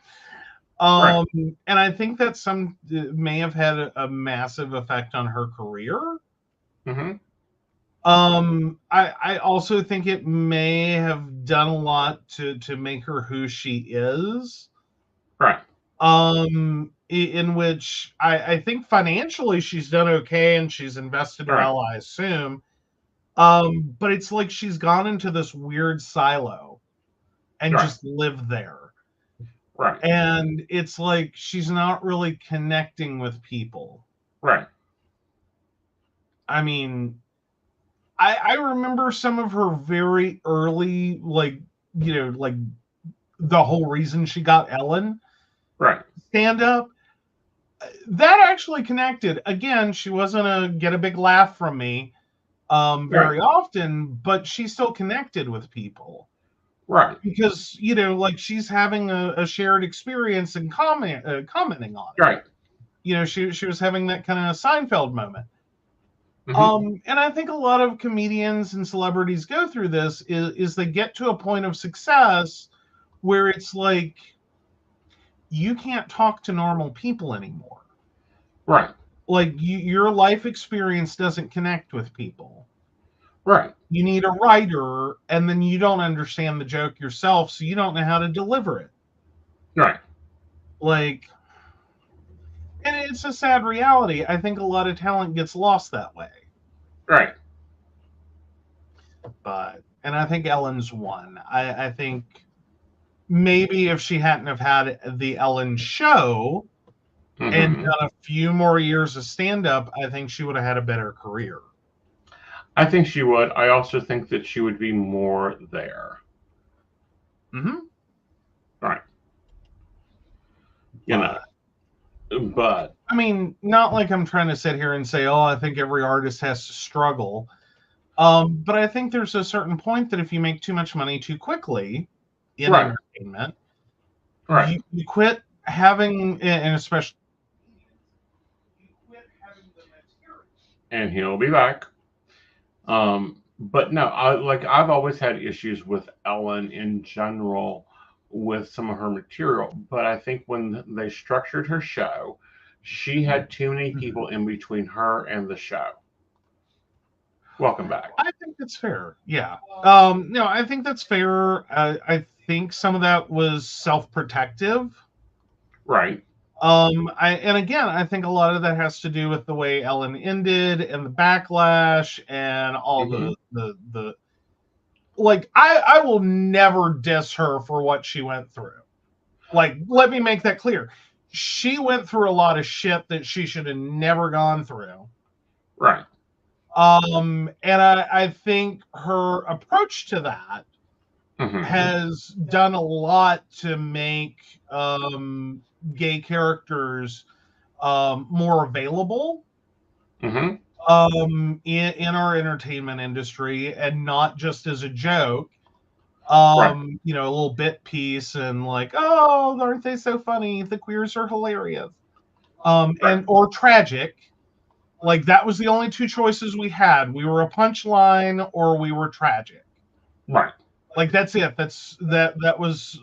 Speaker 2: Right.
Speaker 3: And I think that may have had a massive effect on her career.
Speaker 2: Mm-hmm.
Speaker 3: I also think it may have done a lot to make her who she is.
Speaker 2: Right.
Speaker 3: In which I think financially she's done okay and she's invested
Speaker 2: Right.
Speaker 3: well, I assume. But it's like she's gone into this weird silo and
Speaker 2: Right.
Speaker 3: just lived there.
Speaker 2: Right.
Speaker 3: And it's like she's not really connecting with people.
Speaker 2: Right.
Speaker 3: I mean, I remember some of her very early, like, like the whole reason she got Ellen
Speaker 2: Right.
Speaker 3: stand up. That actually connected. Again, she wasn't get a big laugh from me very often, but she still connected with people.
Speaker 2: Right.
Speaker 3: Because, like she's having a shared experience and commenting on it.
Speaker 2: Right.
Speaker 3: She was having that kind of Seinfeld moment.
Speaker 2: Mhm.
Speaker 3: And I think a lot of comedians and celebrities go through this is they get to a point of success where it's like you can't talk to normal people anymore.
Speaker 2: Right.
Speaker 3: Like your life experience doesn't connect with people.
Speaker 2: Right.
Speaker 3: You need a writer, and then you don't understand the joke yourself, so you don't know how to deliver it.
Speaker 2: Right.
Speaker 3: Like, and it's a sad reality. I think a lot of talent gets lost that way.
Speaker 2: Right.
Speaker 3: And I think Ellen's one. I think maybe if she hadn't have had the Ellen show and
Speaker 2: Mhm.
Speaker 3: done a few more years of stand-up, I think she would have had a better career.
Speaker 2: I think she would. I also think that she would be more there.
Speaker 3: Mm-hmm.
Speaker 2: Right. But
Speaker 3: I mean, not like I'm trying to sit here and say, oh, I think every artist has to struggle. But I think there's a certain point that if you make too much money too quickly in entertainment,
Speaker 2: right.
Speaker 3: you quit having, and especially you quit having the material.
Speaker 2: And he'll be back. But no, I've always had issues with Ellen in general with some of her material, but I think when they structured her show, she had too many people in between her and the show. Welcome back.
Speaker 3: I think that's fair. Yeah. No, I think that's fair. I think some of that was self-protective.
Speaker 2: Right.
Speaker 3: And again, I think a lot of that has to do with the way Ellen ended and the backlash and all the like I will never diss her for what she went through. Like, let me make that clear. She went through a lot of shit that she should have never gone through.
Speaker 2: Right.
Speaker 3: And I think her approach to that has done a lot to make gay characters more available in our entertainment industry, and not just as a joke. A little bit piece and like, oh, aren't they so funny? The queers are hilarious. And or tragic. Like, that was the only two choices we had. We were a punchline or we were tragic.
Speaker 2: Right.
Speaker 3: Like, that's it. That was,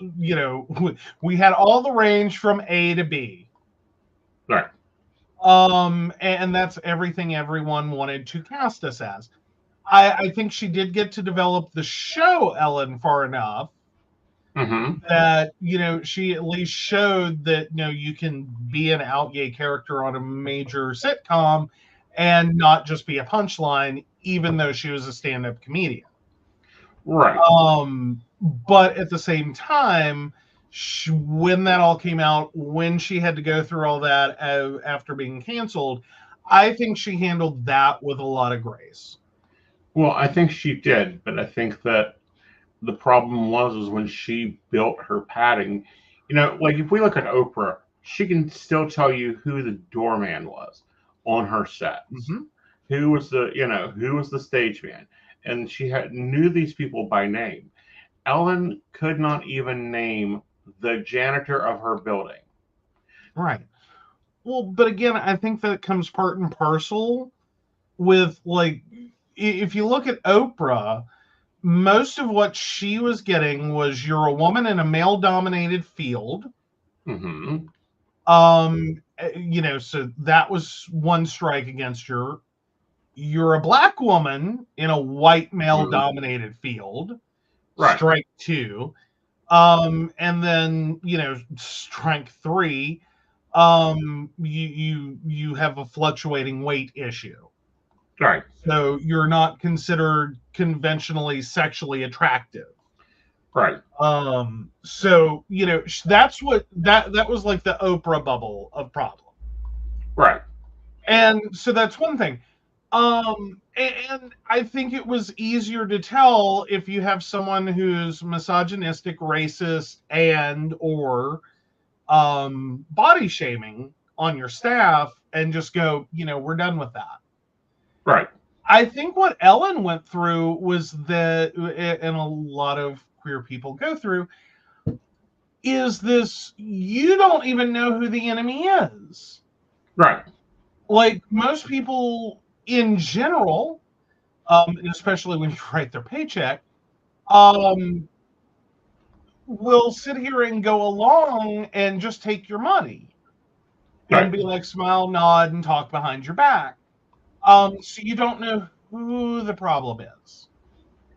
Speaker 3: we had all the range from A to B.
Speaker 2: Right.
Speaker 3: And that's everything everyone wanted to cast us as. I think she did get to develop the show Ellen far enough that, she at least showed that, you can be an out gay character on a major sitcom and not just be a punchline, even though she was a stand-up comedian.
Speaker 2: Right.
Speaker 3: But at the same time, when that all came out, when she had to go through all that after being canceled, I think she handled that with a lot of grace.
Speaker 2: Well, I think she did, but I think that the problem was when she built her padding. Like if we look at Oprah, she can still tell you who the doorman was on her sets, who was the stage man, and she knew these people by name. Ellen could not even name the janitor of her building.
Speaker 3: Right. Well, but again, I think that comes part and parcel with, like, if you look at Oprah, most of what she was getting was, you're a woman in a male-dominated field. So that was one strike against her. You're a black woman in a white male-dominated field. Right. Strike two. And then, strike three, you have a fluctuating weight issue.
Speaker 2: Right.
Speaker 3: So you're not considered conventionally sexually attractive.
Speaker 2: Right.
Speaker 3: So, that's what that was like the Oprah bubble of problem.
Speaker 2: Right.
Speaker 3: And so that's one thing. And I think it was easier to tell if you have someone who's misogynistic, racist, and or body shaming on your staff, and just go, we're done with that.
Speaker 2: Right.
Speaker 3: I think what Ellen went through was that, and a lot of queer people go through, is this: you don't even know who the enemy is.
Speaker 2: Right.
Speaker 3: Like most people in general, and especially when you write their paycheck, will sit here and go along and just take your money and
Speaker 2: Right.
Speaker 3: be like, smile, nod, and talk behind your back. So you don't know who the problem is.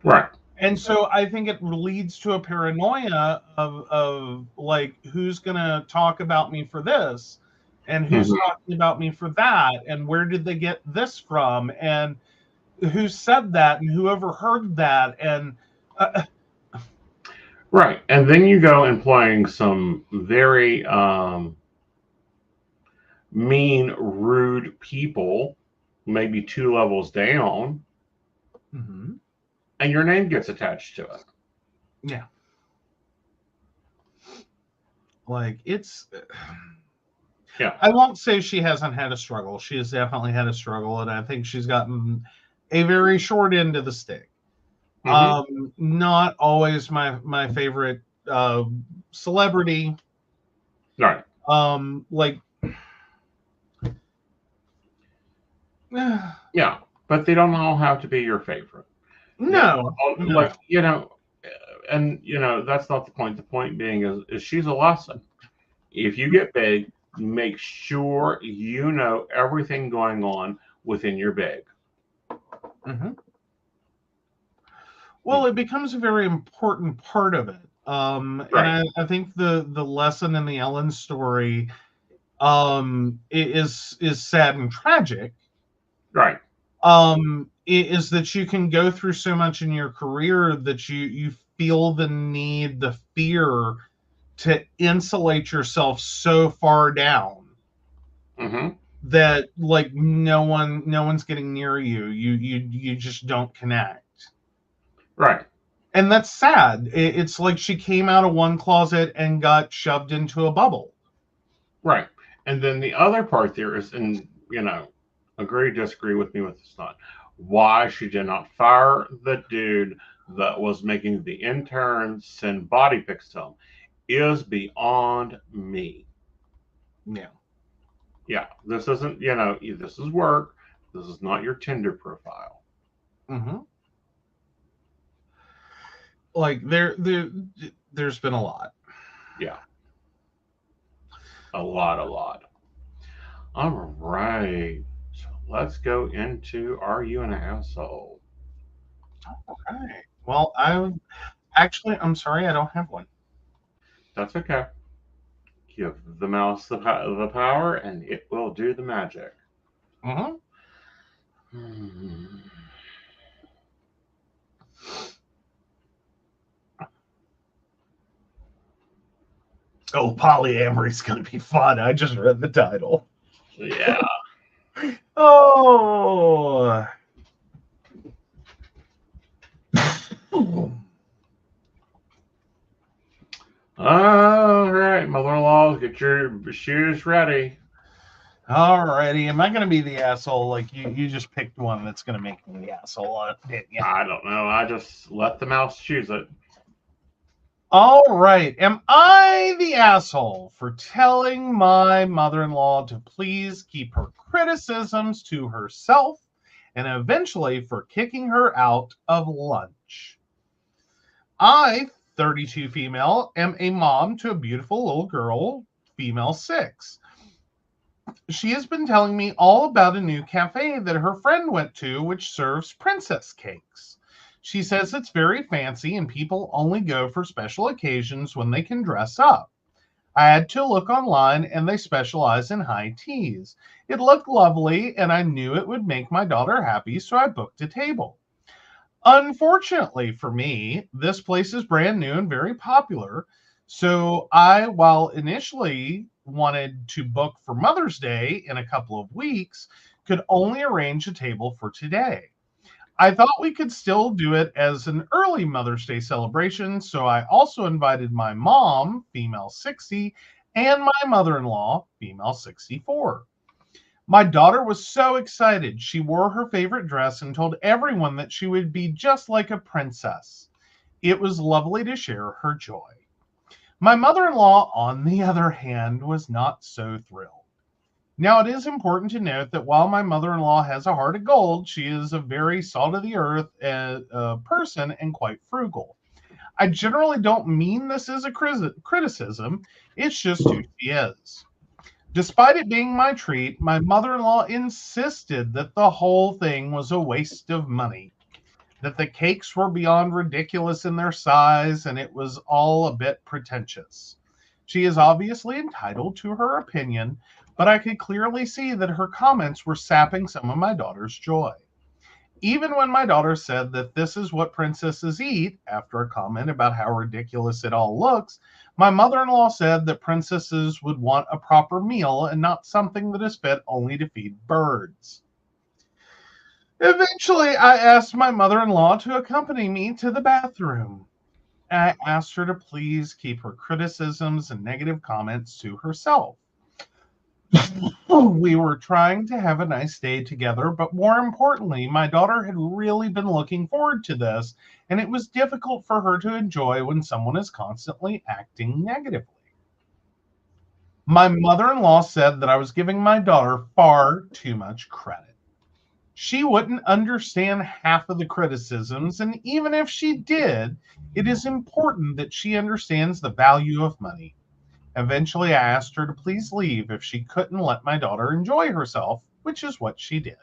Speaker 2: Right.
Speaker 3: And so I think it leads to a paranoia of like, who's going to talk about me for this? And who's talking about me for that? And where did they get this from? And who said that? And who overheard that? And
Speaker 2: right. And then you go employing some very mean, rude people, maybe 2 levels down, and your name gets attached to it.
Speaker 3: Yeah. Like, it's...
Speaker 2: Yeah.
Speaker 3: I won't say she hasn't had a struggle. She has definitely had a struggle, and I think she's gotten a very short end of the stick. Not always my favorite celebrity.
Speaker 2: Right.
Speaker 3: Like...
Speaker 2: Yeah, but they don't all have to be your favorite.
Speaker 3: No.
Speaker 2: Like, and that's not the point. The point being is she's a lesson. If you get big, make sure you know everything going on within your big.
Speaker 3: Well, it becomes a very important part of it.
Speaker 2: Right.
Speaker 3: And I think the lesson in the Ellen story is sad and tragic.
Speaker 2: Right.
Speaker 3: Is that you can go through so much in your career that you feel the need, the fear to insulate yourself so far down that like no one's getting near you. You just don't connect.
Speaker 2: Right.
Speaker 3: And that's sad. It's like she came out of one closet and got shoved into a bubble.
Speaker 2: Right. And then the other part there is, and agree, disagree with me with this thought, why she did not fire the dude that was making the interns send body pics to him is beyond me. Yeah, this isn't, this is work. This is not your Tinder profile.
Speaker 3: Like there's been a lot.
Speaker 2: Yeah. A lot. All right. So let's go into Are You an Asshole?
Speaker 3: Okay. Well, I'm sorry, I don't have one.
Speaker 2: That's okay. Give the mouse the power, and it will do the magic.
Speaker 3: Oh, polyamory's going to be fun. I just read the title.
Speaker 2: Yeah.
Speaker 3: Oh.
Speaker 2: All right, mother-in-law, get your shoes ready.
Speaker 3: All righty. Am I going to be the asshole? Like you just picked one that's going to make me the asshole, didn't you?
Speaker 2: I don't know. I just let the mouse choose it.
Speaker 3: All right. Am I the asshole for telling my mother-in-law to please keep her criticisms to herself and eventually for kicking her out of lunch? I, 32 female, am a mom to a beautiful little girl, female 6. She has been telling me all about a new cafe that her friend went to, which serves princess cakes. She says it's very fancy and people only go for special occasions when they can dress up. I had to look online and they specialize in high teas. It looked lovely and I knew it would make my daughter happy, so I booked a table. Unfortunately for me, this place is brand new and very popular. So while initially wanted to book for Mother's Day in a couple of weeks, could only arrange a table for today. I thought we could still do it as an early Mother's Day celebration, so I also invited my mom, female 60, and my mother-in-law, female 64. My daughter was so excited. She wore her favorite dress and told everyone that she would be just like a princess. It was lovely to share her joy. My mother-in-law, on the other hand, was not so thrilled. Now, it is important to note that while my mother-in-law has a heart of gold, she is a very salt-of-the-earth person and quite frugal. I generally don't mean this as a criticism. It's just who she is. Despite it being my treat, my mother-in-law insisted that the whole thing was a waste of money, that the cakes were beyond ridiculous in their size, and it was all a bit pretentious. She is obviously entitled to her opinion, but I could clearly see that her comments were sapping some of my daughter's joy. Even when my daughter said that this is what princesses eat, after a comment about how ridiculous it all looks, my mother-in-law said that princesses would want a proper meal and not something that is fit only to feed birds. Eventually, I asked my mother-in-law to accompany me to the bathroom. I asked her to please keep her criticisms and negative comments to herself. We were trying to have a nice day together, but more importantly, my daughter had really been looking forward to this, and it was difficult for her to enjoy when someone is constantly acting negatively. My mother-in-law said that I was giving my daughter far too much credit. She wouldn't understand half of the criticisms, and even if she did, it is important that she understands the value of money. Eventually, I asked her to please leave if she couldn't let my daughter enjoy herself, which is what she did.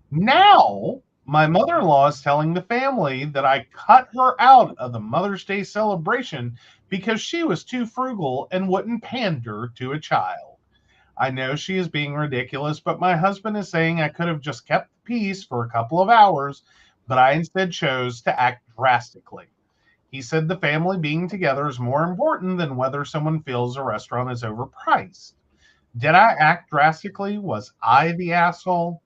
Speaker 3: Now, my mother-in-law is telling the family that I cut her out of the Mother's Day celebration because she was too frugal and wouldn't pander to a child. I know she is being ridiculous, but my husband is saying I could have just kept the peace for a couple of hours, but I instead chose to act drastically. He said the family being together is more important than whether someone feels a restaurant is overpriced. Did I act drastically? Was I the asshole?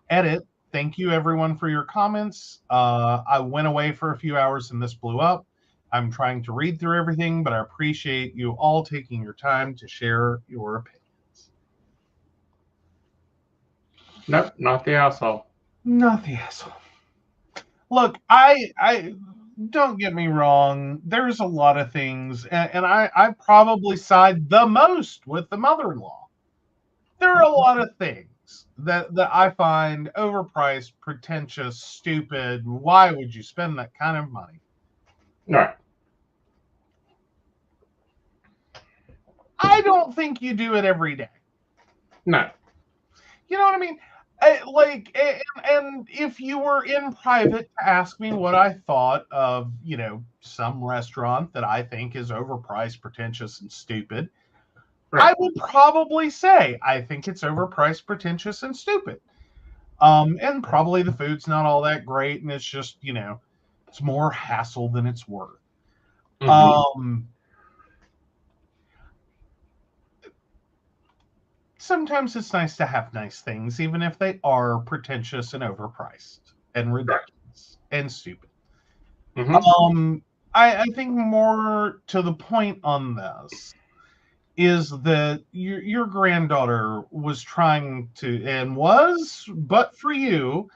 Speaker 3: Edit. Thank you, everyone, for your comments. I went away for a few hours and this blew up. I'm trying to read through everything, but I appreciate you all taking your time to share your opinions.
Speaker 2: Nope, not the asshole.
Speaker 3: Not the asshole. Look, I don't get me wrong. There's a lot of things, and I probably side the most with the mother-in-law. There are a lot of things that I find overpriced, pretentious, stupid. Why would you spend that kind of money?
Speaker 2: Right.
Speaker 3: I don't think you do it every day.
Speaker 2: No.
Speaker 3: You know what I mean? And if you were in private to ask me what I thought of, some restaurant that I think is overpriced, pretentious, and stupid,
Speaker 2: Right.
Speaker 3: I would probably say I think it's overpriced, pretentious, and stupid. And probably the food's not all that great, and it's just, it's more hassle than it's worth.
Speaker 2: Mm-hmm.
Speaker 3: Sometimes it's nice to have nice things, even if they are pretentious and overpriced and ridiculous and stupid.
Speaker 2: Mm-hmm.
Speaker 3: I think more to the point on this is that your granddaughter was trying to, and was, but for you,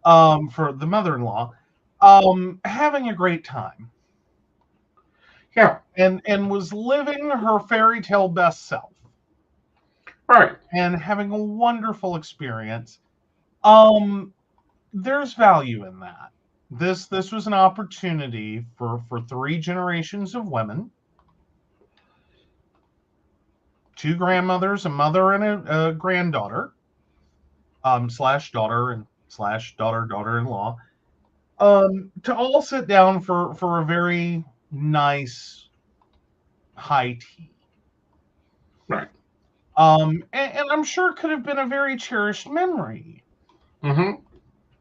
Speaker 3: for the mother-in-law, having a great time.
Speaker 2: Yeah.
Speaker 3: And was living her fairy tale best self.
Speaker 2: Right.
Speaker 3: And having a wonderful experience. There's value in that. This was an opportunity for 3 generations of women, 2 grandmothers, a mother and a granddaughter, slash daughter and slash daughter-in-law, to all sit down for a very nice high tea.
Speaker 2: Right.
Speaker 3: And I'm sure it could have been a very cherished memory.
Speaker 2: Mm-hmm.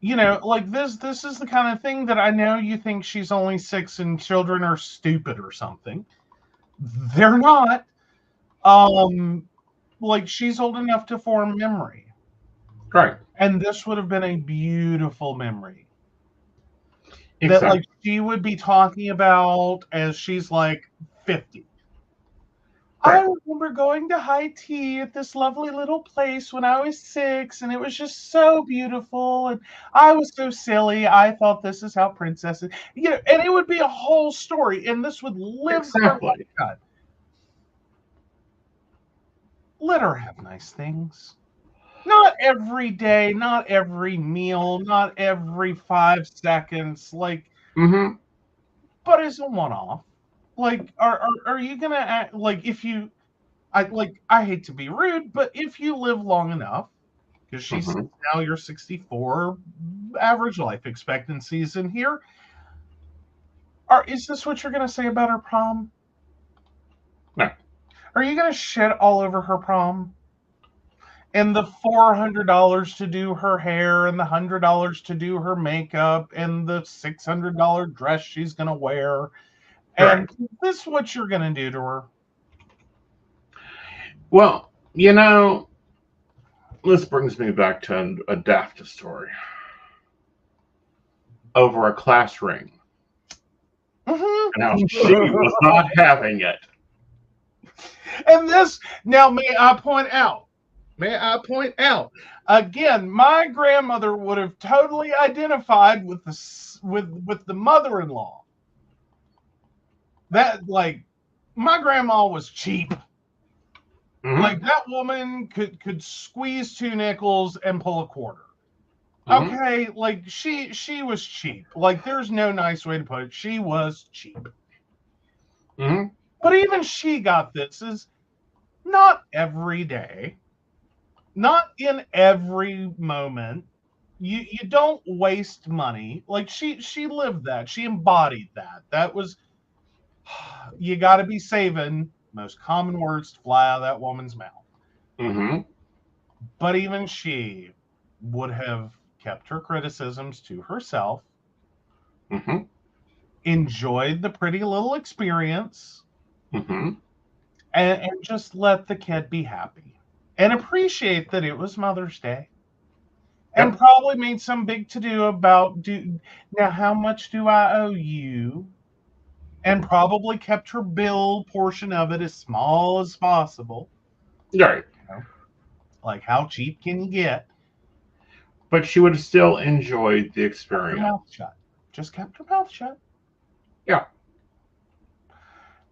Speaker 3: This is the kind of thing that I know you think she's only 6 and children are stupid or something. They're not. She's old enough to form memory.
Speaker 2: Right.
Speaker 3: And this would have been a beautiful memory that
Speaker 2: Exactly.
Speaker 3: like she would be talking about as she's like 50.
Speaker 2: Right.
Speaker 3: I remember going to high tea at this lovely little place when I was 6, and it was just so beautiful. And I was so silly. I thought this is how princesses, and it would be a whole story, and this would live her
Speaker 2: Exactly.
Speaker 3: lifetime. Let her have nice things. Not every day, not every meal, not every 5 seconds, like,
Speaker 2: Mm-hmm.
Speaker 3: but as a one-off. Like, are you gonna act like if you I hate to be rude, but if you live long enough, because she's
Speaker 2: Mm-hmm.
Speaker 3: now you're 64, average life expectancies in here. Is this what you're gonna say about her prom?
Speaker 2: No.
Speaker 3: Are you gonna shit all over her prom? And the $400 to do her hair, and the $100 to do her makeup, and the $600 dress she's gonna wear,
Speaker 2: Right.
Speaker 3: and is this what you're gonna do to her?
Speaker 2: Well, this brings me back to a daft story over a class ring
Speaker 3: Mhm.
Speaker 2: and how she was not having it.
Speaker 3: And this, now may I point out, again, my grandmother would have totally identified with the mother-in-law. That, like, my grandma was cheap.
Speaker 2: Mm-hmm.
Speaker 3: Like, that woman could squeeze 2 nickels and pull a quarter.
Speaker 2: Mm-hmm.
Speaker 3: Okay, like, she was cheap. Like, there's no nice way to put it. She was cheap.
Speaker 2: Mm-hmm.
Speaker 3: But even she got this, is not every day, not in every moment. You don't waste money. Like, she lived that. She embodied that. That was, you got to be saving most common words to fly out of that woman's mouth.
Speaker 2: Mm-hmm.
Speaker 3: But even she would have kept her criticisms to herself,
Speaker 2: Mm-hmm.
Speaker 3: enjoyed the pretty little experience,
Speaker 2: Mm-hmm.
Speaker 3: and just let the kid be happy and appreciate that it was Mother's Day. And
Speaker 2: Yep.
Speaker 3: probably made some big to do about now how much do I owe you? And probably kept her bill portion of it as small as possible.
Speaker 2: Right.
Speaker 3: You know, like, how cheap can you get?
Speaker 2: But she would have still enjoyed the
Speaker 3: Kept her
Speaker 2: experience.
Speaker 3: mouth shut. Just kept her mouth shut.
Speaker 2: Yeah.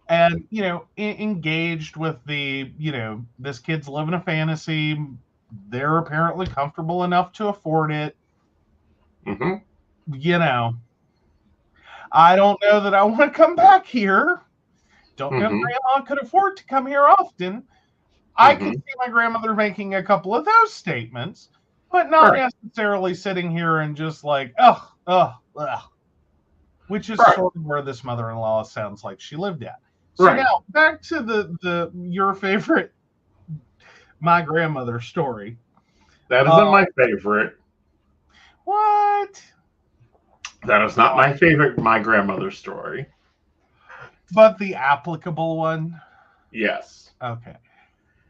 Speaker 3: And, engaged with this kid's living a fantasy. They're apparently comfortable enough to afford it.
Speaker 2: Mm-hmm.
Speaker 3: I don't know that I want to come back here. Don't know if
Speaker 2: Mm-hmm.
Speaker 3: Grandma could afford to come here often. I could
Speaker 2: Mm-hmm.
Speaker 3: see my grandmother making a couple of those statements, but not
Speaker 2: Right.
Speaker 3: necessarily sitting here and just like, ugh, which is
Speaker 2: Right.
Speaker 3: sort of where this mother-in-law sounds like she lived at. So
Speaker 2: Right.
Speaker 3: now back to the your favorite my grandmother story.
Speaker 2: That isn't my favorite.
Speaker 3: What?
Speaker 2: That is not my favorite my grandmother's story.
Speaker 3: But the applicable one?
Speaker 2: Yes.
Speaker 3: Okay.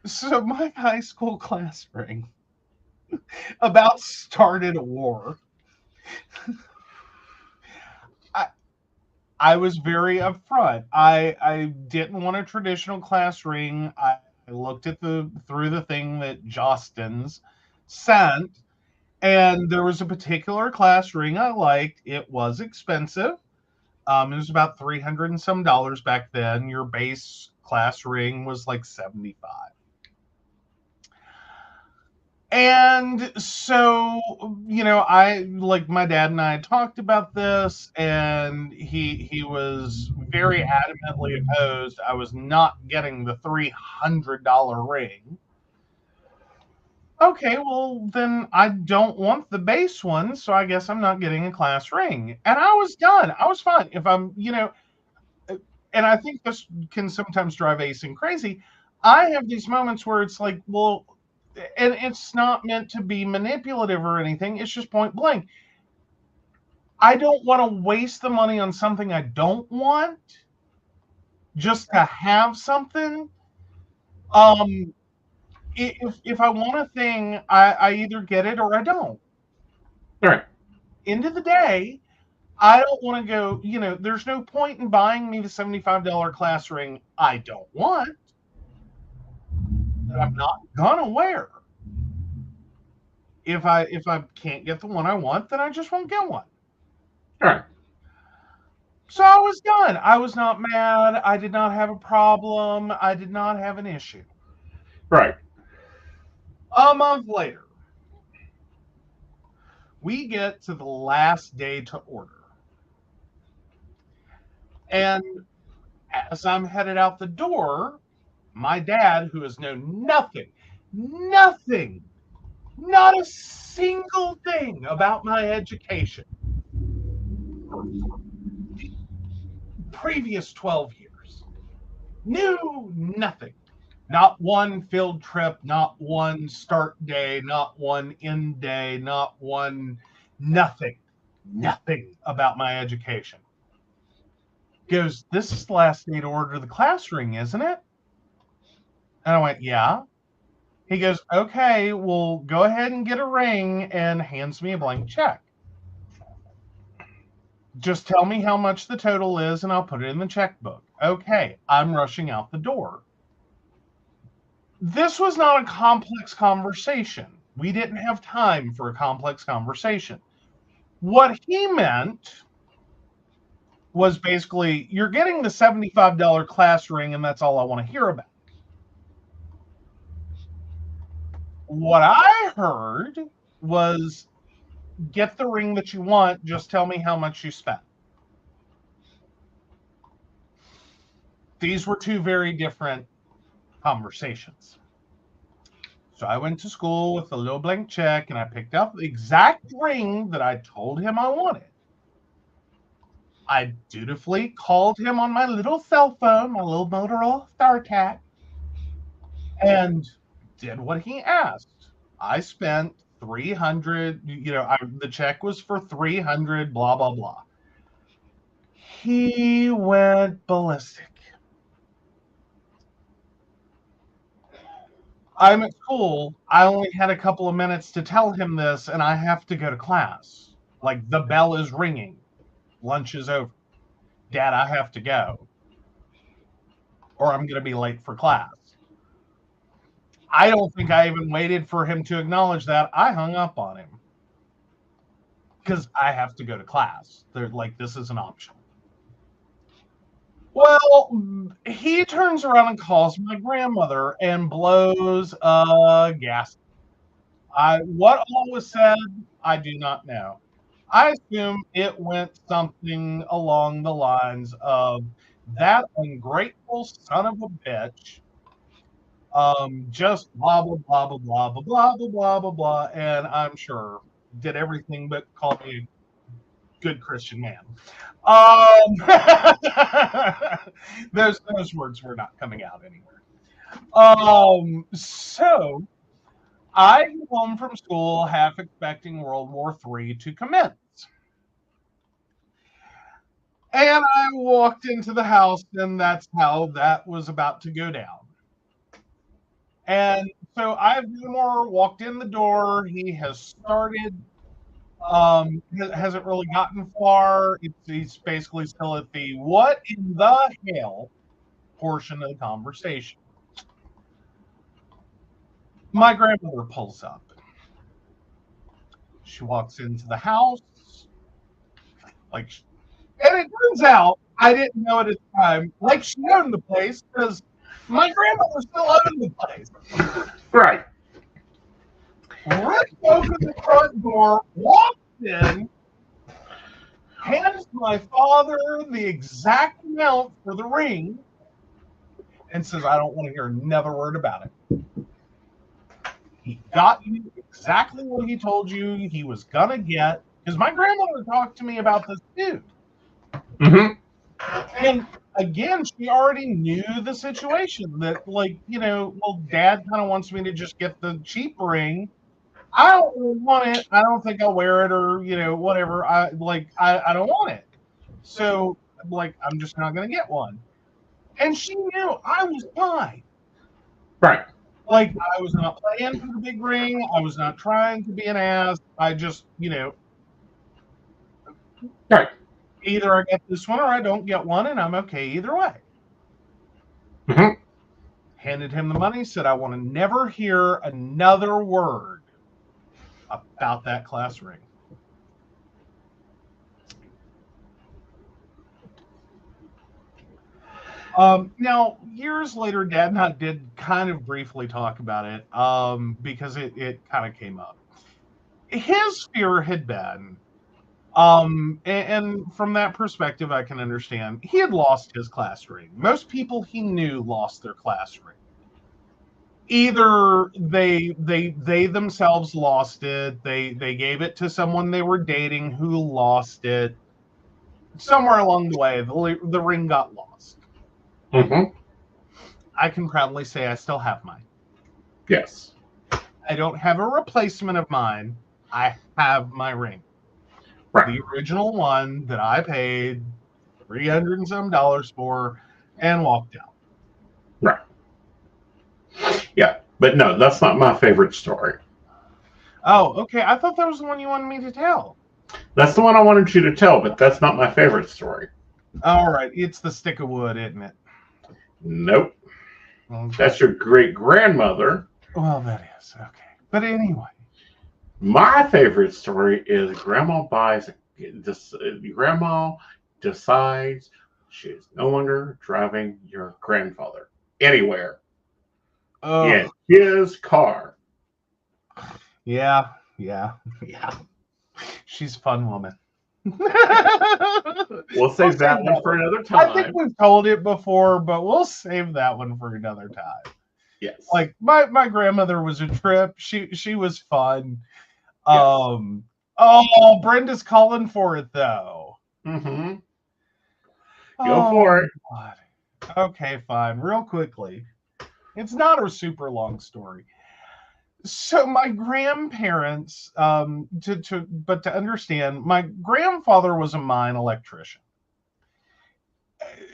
Speaker 3: So my high school class ring about started a war. I was very upfront. I didn't want a traditional class ring. I looked at through the thing that Jostens sent, and there was a particular class ring I liked. It was expensive. It was about $300 and some back then. Your base class ring was like 75. And so, I, like, my dad and I talked about this, and he was very adamantly opposed. I was not getting the $300 ring. Okay, well, then I don't want the base one, so I guess I'm not getting a class ring. And I was done. I was fine. If I'm, and I think this can sometimes drive Aeson crazy. I have these moments where it's like, well, and it's not meant to be manipulative or anything. It's just point blank. I don't want to waste the money on something I don't want just to have something. If I want a thing, I either get it or I don't.
Speaker 2: All right.
Speaker 3: End of the day, I don't want to go, there's no point in buying me the $75 class ring I don't want, that I'm not gonna wear. If I can't get the one I want, then I just won't get one.
Speaker 2: All right.
Speaker 3: So I was done. I was not mad. I did not have a problem. I did not have an issue.
Speaker 2: Right.
Speaker 3: A month later, we get to the last day to order. And as I'm headed out the door, my dad, who has known nothing, not a single thing about my education for the previous 12 years, knew nothing. Not one field trip, not one start day, not one end day, not one nothing about my education. Goes, this is the last day to order the class ring, isn't it? And I went, yeah. He goes, okay, well, go ahead and get a ring, and hands me a blank check. Just tell me how much the total is, and I'll put it in the checkbook. Okay, I'm rushing out the door. This was not a complex conversation. We didn't have time for a complex conversation. What he meant was basically, you're getting the $75 class ring, and that's all I want to hear about. What I heard was, get the ring that you want, just tell me how much you spent. These were two very different conversations. So I went to school with a little blank check, and I picked up the exact ring that I told him I wanted. I dutifully called him on my little cell phone, my little Motorola StarTAC, and did what he asked. I spent $300, the check was for $300, blah, blah, blah. He went ballistic. I'm at school. I only had a couple of minutes to tell him this, and I have to go to class. Like, the bell is ringing. Lunch is over. Dad, I have to go, or I'm going to be late for class. I don't think I even waited for him to acknowledge that. I hung up on him because I have to go to class. They're like, this is an option. Well, he turns around and calls my grandmother and blows a gasket. What all was said, I do not know. I assume it went something along the lines of, that ungrateful son of a bitch, just blah, blah, blah, blah, blah, blah, blah, blah, blah, blah, blah, and I'm sure did everything but call me a good Christian man. Those words were not coming out anywhere. So I came home from school half expecting World War III to commence. And I walked into the house, and that's how that was about to go down. And so I've no more walked in the door. He has started, hasn't really gotten far. He's basically still at the what in the hell portion of the conversation. My grandmother pulls up. She walks into the house. And it turns out, I didn't know at the time, like she owned the place, because my grandmother still owned the place.
Speaker 2: Right.
Speaker 3: Ripped open the front door, walked in, hands my father the exact amount for the ring, and says, I don't want to hear another word about it. He got you exactly what he told you he was going to get, because my grandmother talked to me about this too.
Speaker 2: Mm-hmm.
Speaker 3: And again, she already knew the situation that, Dad kind of wants me to just get the cheap ring. I don't really want it. I don't think I'll wear it, or whatever. I don't want it. So I'm just not going to get one. And she knew I was fine.
Speaker 2: Right.
Speaker 3: Like, I was not playing for the big ring. I was not trying to be an ass. I just,
Speaker 2: Right.
Speaker 3: either I get this one or I don't get one, and I'm okay either way.
Speaker 2: Mhm.
Speaker 3: Handed him the money, said, I want to never hear another word about that class ring. Now, years later, Dad and I did kind of briefly talk about it because it kind of came up. His fear had been, and from that perspective, I can understand, he had lost his class ring. Most people he knew lost their class ring. Either they themselves lost it, they gave it to someone they were dating who lost it. Somewhere along the way, the ring got lost.
Speaker 2: Mhm.
Speaker 3: I can proudly say I still have mine.
Speaker 2: Yes.
Speaker 3: I don't have a replacement of mine. I have my ring.
Speaker 2: Right.
Speaker 3: The original one that I paid $300 and some for and walked out.
Speaker 2: Right. Yeah. But no, that's not my favorite story.
Speaker 3: Oh, okay. I thought that was the one you wanted me to tell.
Speaker 2: That's the one I wanted you to tell, but that's not my favorite story.
Speaker 3: All right. It's the stick of wood, isn't it?
Speaker 2: Nope.
Speaker 3: Okay.
Speaker 2: That's your great grandmother.
Speaker 3: Well, that is. Okay. But anyway.
Speaker 2: My favorite story is Grandma decides she is no longer driving your grandfather anywhere in his car.
Speaker 3: Yeah. She's a fun woman.
Speaker 2: We'll save that one for another time.
Speaker 3: I think we've told it before, but we'll save that one for another time.
Speaker 2: Yes.
Speaker 3: Like my grandmother was a trip. She was fun.
Speaker 2: Yes.
Speaker 3: Brenda's calling for it though.
Speaker 2: Mm-hmm. Go for it.
Speaker 3: God. Okay, fine. Real quickly. It's not a super long story. So my grandparents, to understand, my grandfather was a mine electrician.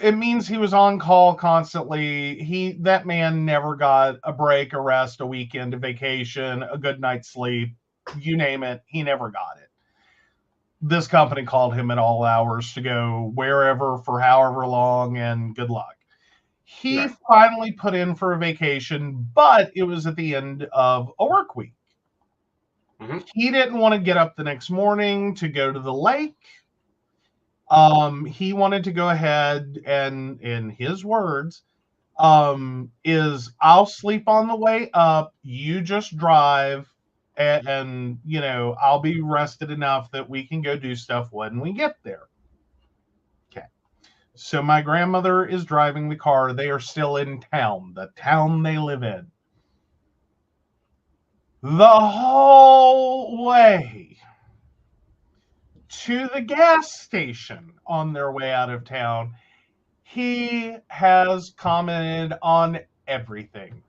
Speaker 3: It means he was on call constantly. That man never got a break, a rest, a weekend, a vacation, a good night's sleep, you name it. He never got it. This company called him at all hours to go wherever for however long, and good luck. He finally put in for a vacation, but it was at the end of a work week. Mm-hmm. He didn't want to get up the next morning to go to the lake. He wanted to go ahead and, in his words, is I'll sleep on the way up. You just drive, and I'll be rested enough that we can go do stuff when we get there. Okay. So my grandmother is driving the car. They are still in town, the town they live in. The whole way to the gas station on their way out of town, he has commented on everything.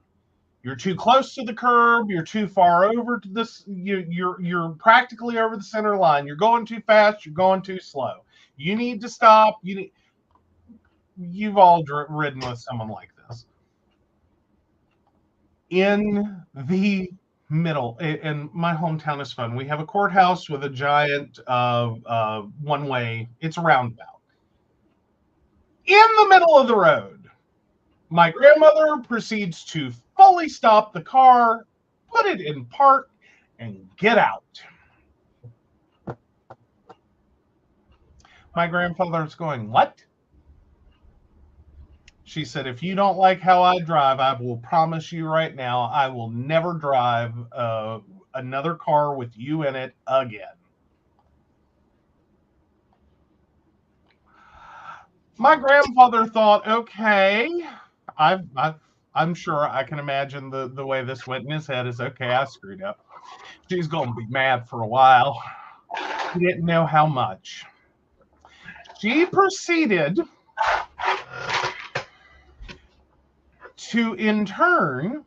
Speaker 3: You're too close to the curb. You're too far over to this. You're practically over the center line. You're going too fast. You're going too slow. You need to stop. You've all ridden with someone like this. In the middle, and my hometown is fun. We have a courthouse with a giant one-way. It's a roundabout. In the middle of the road, my grandmother proceeds to fully stop the car, put it in park, and get out. My grandfather's going, what? She said, if you don't like how I drive, I will promise you right now, I will never drive another car with you in it again. My grandfather thought, okay, I'm sure I can imagine the way this went in his head is, okay, I screwed up. She's going to be mad for a while. He didn't know how much. She proceeded to, in turn,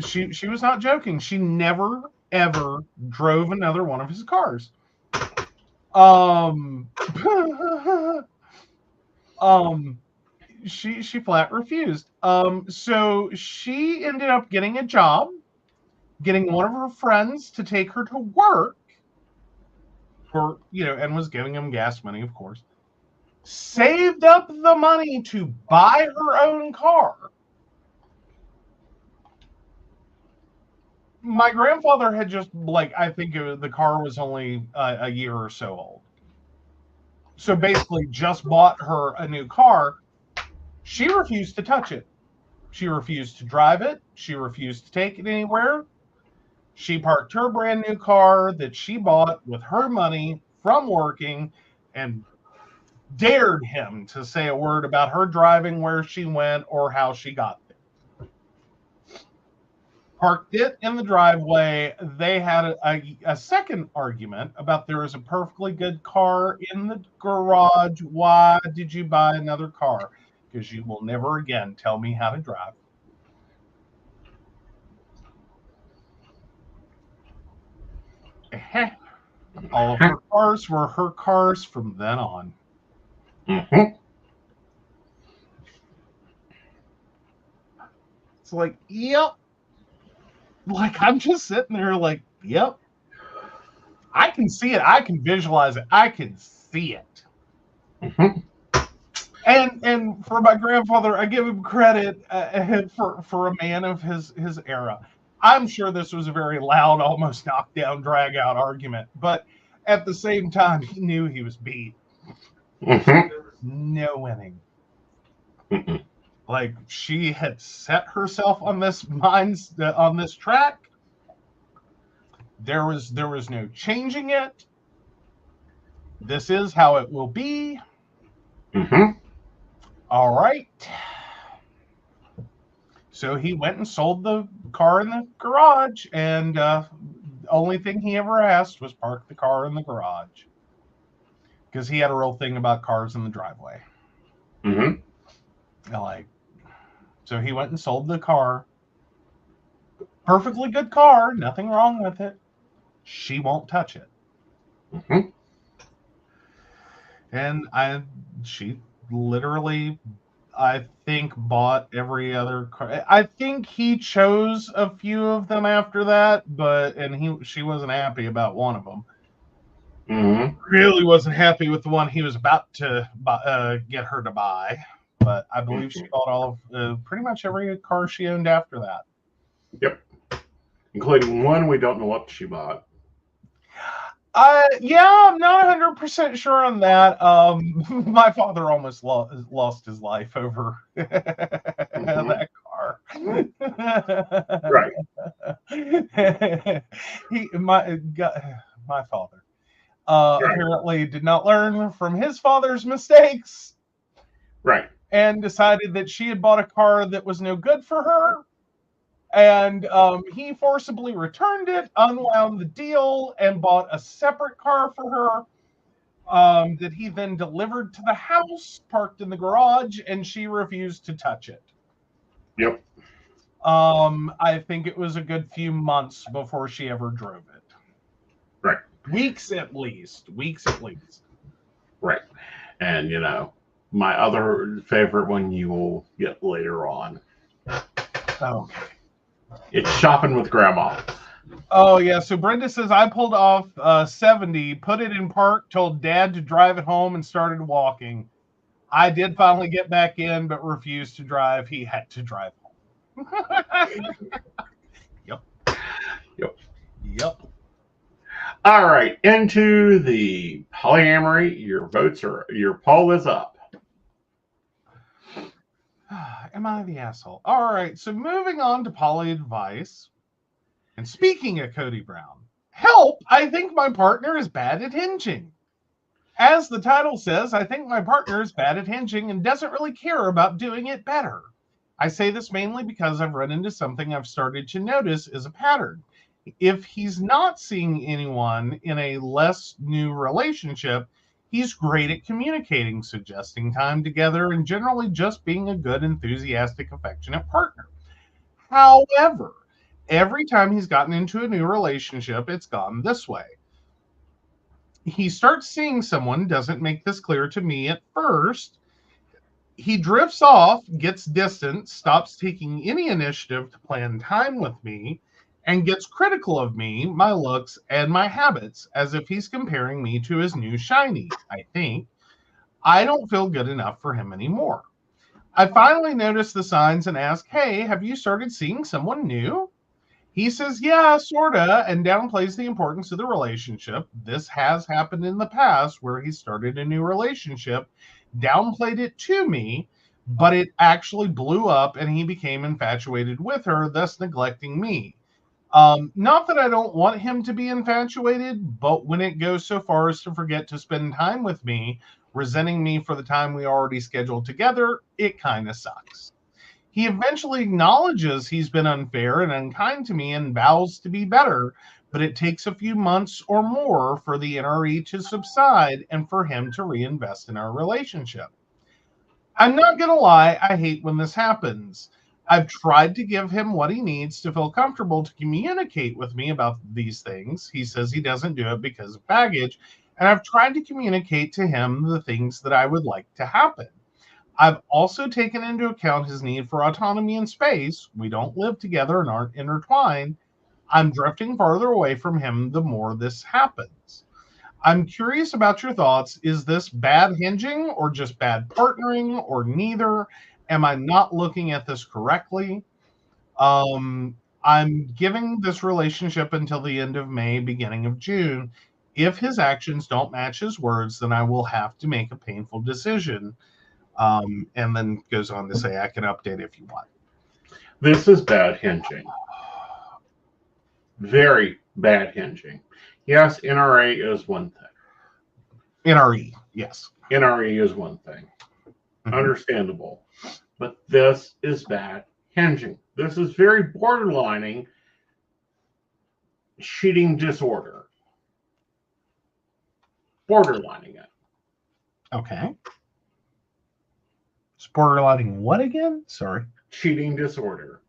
Speaker 3: she was not joking. She never, ever drove another one of his cars. she flat refused. So she ended up getting a job, getting one of her friends to take her to work for, and was giving him gas money, of course. Saved up the money to buy her own car. My grandfather had just, I think the car was only a year or so old. So basically just bought her a new car. She refused to touch it. She refused to drive it. She refused to take it anywhere. She parked her brand new car that she bought with her money from working and dared him to say a word about her driving, where she went, or how she got there. Parked it in the driveway. They had a second argument about there is a perfectly good car in the garage. Why did you buy another car? Because you will never again tell me how to drive. All of her cars were her cars from then on.
Speaker 2: Mm-hmm.
Speaker 3: It's like, yep. I'm just sitting there yep. I can see it. I can visualize it. I can see it.
Speaker 2: Mm-hmm.
Speaker 3: And for my grandfather, I give him credit for a man of his era. I'm sure this was a very loud, almost knockdown, drag out argument, but at the same time, he knew he was beat.
Speaker 2: Mm-hmm.
Speaker 3: There was no winning.
Speaker 2: Mm-hmm.
Speaker 3: She had set herself on this track. There was no changing it. This is how it will be.
Speaker 2: Mm-hmm.
Speaker 3: All right. So he went and sold the car in the garage, and the only thing he ever asked was park the car in the garage, because he had a real thing about cars in the driveway.
Speaker 2: Mm-hmm.
Speaker 3: So he went and sold the car. Perfectly good car, nothing wrong with it. She won't touch it.
Speaker 2: Mm-hmm.
Speaker 3: And she literally, I think, bought every other car. I think he chose a few of them after that, she wasn't happy about one of them.
Speaker 2: Mm-hmm.
Speaker 3: Really wasn't happy with the one he was about to get her to buy. But I believe she bought all of pretty much every car she owned after that.
Speaker 2: Yep. Including one we don't know what she bought.
Speaker 3: Yeah, I'm not 100% sure on that. My father almost lost his life over that car.
Speaker 2: Right.
Speaker 3: My father apparently did not learn from his father's mistakes.
Speaker 2: Right.
Speaker 3: And decided that she had bought a car that was no good for her. And he forcibly returned it, unwound the deal, and bought a separate car for her that he then delivered to the house, parked in the garage, and she refused to touch it.
Speaker 2: Yep.
Speaker 3: I think it was a good few months before she ever drove it.
Speaker 2: Right.
Speaker 3: Weeks at least.
Speaker 2: Right. And, my other favorite one you will get later on.
Speaker 3: Okay.
Speaker 2: It's shopping with grandma.
Speaker 3: Oh, yeah. So Brenda says, I pulled off 70, put it in park, told Dad to drive it home, and started walking. I did finally get back in, but refused to drive. He had to drive home. Yep.
Speaker 2: All right. Into the polyamory. Your poll is up.
Speaker 3: Am I the asshole? All right. So moving on to poly advice. And speaking of Cody Brown, help! I think my partner is bad at hinging. As the title says, I think my partner is bad at hinging and doesn't really care about doing it better. I say this mainly because I've run into something I've started to notice is a pattern. If he's not seeing anyone in a less new relationship, he's great at communicating, suggesting time together, and generally just being a good, enthusiastic, affectionate partner. However, every time he's gotten into a new relationship, it's gone this way. He starts seeing someone, doesn't make this clear to me at first. He drifts off, gets distant, stops taking any initiative to plan time with me, and gets critical of me, my looks, and my habits, as if he's comparing me to his new shiny, I think. I don't feel good enough for him anymore. I finally notice the signs and ask, hey, have you started seeing someone new? He says, yeah, sorta, and downplays the importance of the relationship. This has happened in the past where he started a new relationship, downplayed it to me, but it actually blew up and he became infatuated with her, thus neglecting me. Not that I don't want him to be infatuated, but when it goes so far as to forget to spend time with me, resenting me for the time we already scheduled together, it kind of sucks. He eventually acknowledges he's been unfair and unkind to me and vows to be better, but it takes a few months or more for the NRE to subside and for him to reinvest in our relationship. I'm not going to lie, I hate when this happens. I've tried to give him what he needs to feel comfortable to communicate with me about these things. He says he doesn't do it because of baggage, and I've tried to communicate to him the things that I would like to happen. I've also taken into account his need for autonomy and space. We don't live together and aren't intertwined. I'm drifting farther away from him the more this happens. I'm curious about your thoughts. Is this bad hinging or just bad partnering or neither? Am I not looking at this correctly? I'm giving this relationship until the end of May, beginning of June. If his actions don't match his words, then I will have to make a painful decision. And then goes on to say, I can update if you want.
Speaker 2: This is bad hinging. Very bad hinging. Yes, NRA is one thing.
Speaker 3: NRE, yes.
Speaker 2: NRE is one thing.
Speaker 3: Mhm.
Speaker 2: Understandable. But this is bad hinging. This is very borderlining cheating disorder. Borderlining it.
Speaker 3: Okay. It's borderlining what again? Sorry.
Speaker 2: Cheating disorder.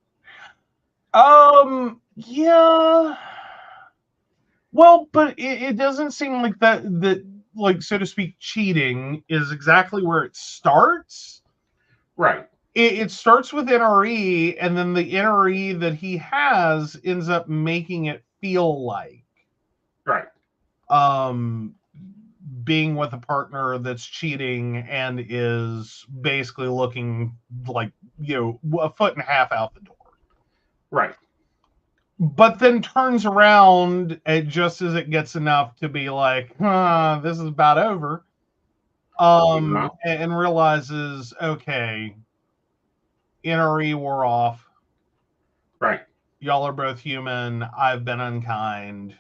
Speaker 3: Yeah. Well, but it doesn't seem like that, like, so to speak, cheating is exactly where it starts.
Speaker 2: Right.
Speaker 3: It starts with NRE, and then the NRE that he has ends up making it feel like
Speaker 2: Right.
Speaker 3: being with a partner that's cheating and is basically looking like, a foot and a half out the door.
Speaker 2: Right.
Speaker 3: But then turns around just as it gets enough to be like, this is about over. And realizes, okay, NRE wore off.
Speaker 2: Right.
Speaker 3: Y'all are both human. I've been unkind.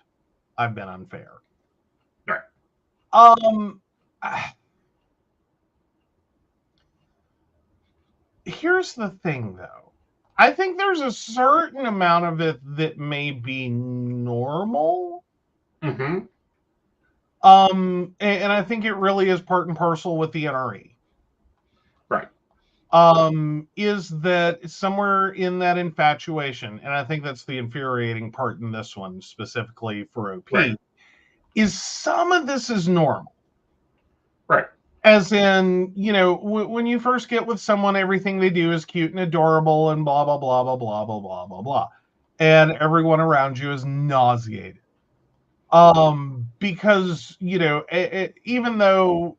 Speaker 3: I've been unfair.
Speaker 2: Right.
Speaker 3: Here's the thing, though. I think there's a certain amount of it that may be normal.
Speaker 2: Mm-hmm.
Speaker 3: And I think it really is part and parcel with the NRE.
Speaker 2: Right.
Speaker 3: Is that somewhere in that infatuation, and I think that's the infuriating part in this one, specifically for OP,
Speaker 2: right.
Speaker 3: is some of this is normal.
Speaker 2: Right.
Speaker 3: As in, when you first get with someone, everything they do is cute and adorable and blah, blah, blah, blah, blah, blah, blah, blah, blah. And everyone around you is nauseated. Because, even though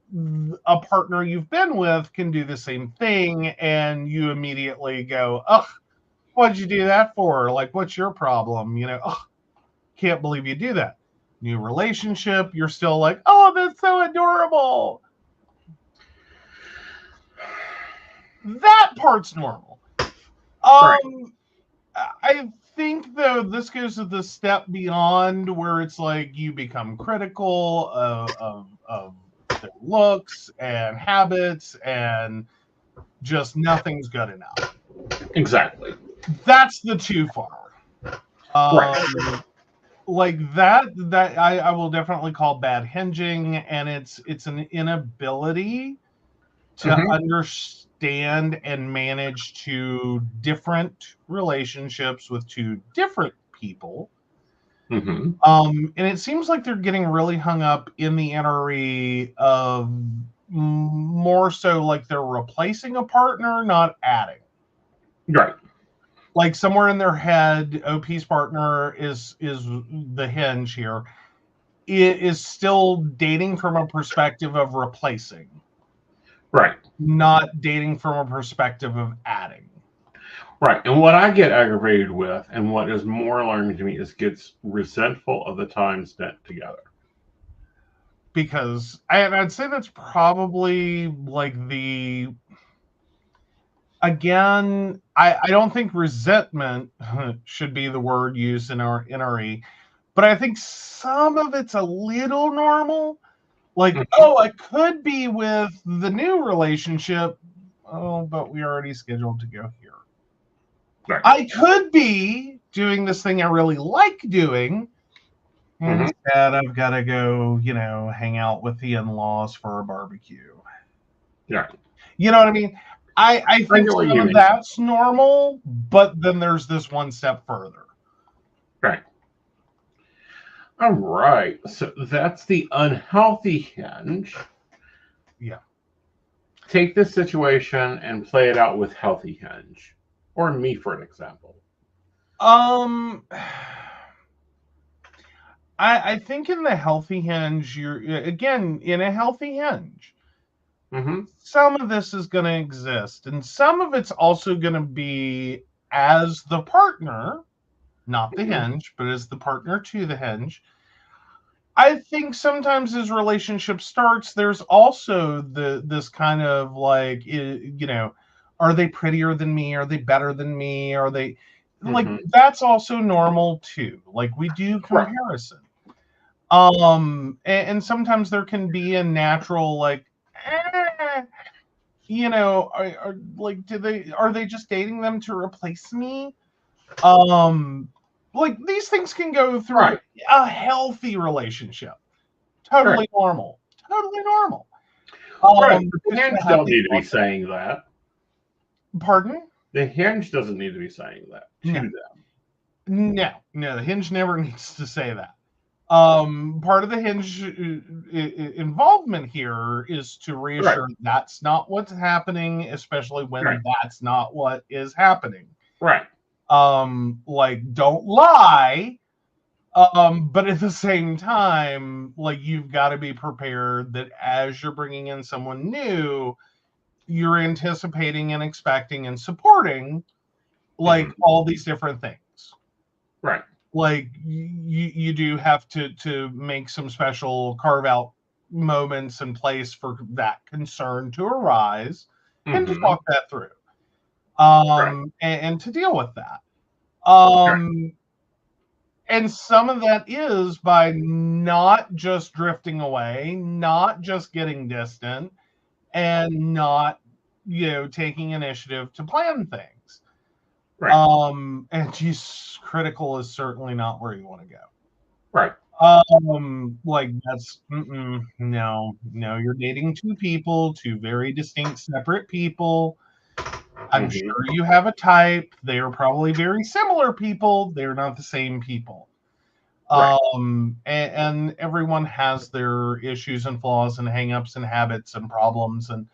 Speaker 3: a partner you've been with can do the same thing and you immediately go, ugh, what'd you do that for? Like, what's your problem? Ugh, can't believe you do that. New relationship, you're still like, oh, that's so adorable. That part's normal.
Speaker 2: Right.
Speaker 3: I think, though, this goes to the step beyond where it's like you become critical of their looks and habits and just nothing's good enough.
Speaker 2: Exactly.
Speaker 3: That's the too far.
Speaker 2: Right.
Speaker 3: Like that I will definitely call bad hinging, and it's an inability to understand and manage two different relationships with two different people.
Speaker 2: Mm-hmm.
Speaker 3: And it seems like they're getting really hung up in the NRE of, more so like they're replacing a partner, not adding.
Speaker 2: Right.
Speaker 3: Like somewhere in their head, OP's partner is the hinge here. It is still dating from a perspective of replacing,
Speaker 2: Right.
Speaker 3: not dating from a perspective of adding.
Speaker 2: Right. And what I get aggravated with, and what is more alarming to me, is gets resentful of the time spent together.
Speaker 3: Because I'd say that's probably like again, I don't think resentment should be the word used in our NRE, but I think some of it's a little normal. Like, oh, I could be with the new relationship. Oh, but we already scheduled to go here.
Speaker 2: Right.
Speaker 3: I could be doing this thing I really like doing. Instead, I've got to go, hang out with the in-laws for a barbecue.
Speaker 2: Yeah.
Speaker 3: You know what I mean? I think
Speaker 2: what you
Speaker 3: some of
Speaker 2: mean.
Speaker 3: that's normal, but then there's this one step further.
Speaker 2: Right. All right. So that's the unhealthy hinge.
Speaker 3: Yeah.
Speaker 2: Take this situation and play it out with healthy hinge. Or me, for an example.
Speaker 3: I think in the healthy hinge, in a healthy hinge, some of this is going to exist, and some of it's also going to be as the partner, not the hinge, but as the partner to the hinge. I think sometimes as relationship starts, there's also this kind of like, are they prettier than me? Are they better than me? Are they like that's also normal too. Like we do comparison. And sometimes there can be a natural like, are they just dating them to replace me? Like these things can go through a healthy relationship. Totally normal. Totally normal.
Speaker 2: The hinge don't need to be saying that.
Speaker 3: Pardon?
Speaker 2: The hinge doesn't need to be saying that to them.
Speaker 3: No, the hinge never needs to say that. Part of the hinge involvement here is to reassure that's not what's happening, especially when that's not what is happening.
Speaker 2: Right.
Speaker 3: Like don't lie. But at the same time, like you've got to be prepared that as you're bringing in someone new, you're anticipating and expecting and supporting like all these different things.
Speaker 2: Right.
Speaker 3: Like you do have to make some special carve out moments and place for that concern to arise and to talk that through. And to deal with that. And some of that is by not just drifting away, not just getting distant, and not, taking initiative to plan things. Right. And geez, critical is certainly not where you want to go.
Speaker 2: Right.
Speaker 3: Like that's no, you're dating two people, two very distinct, separate people. I'm sure you have a type. They are probably very similar people. They're not the same people. Right. And everyone has their issues and flaws and hangups and habits and problems. And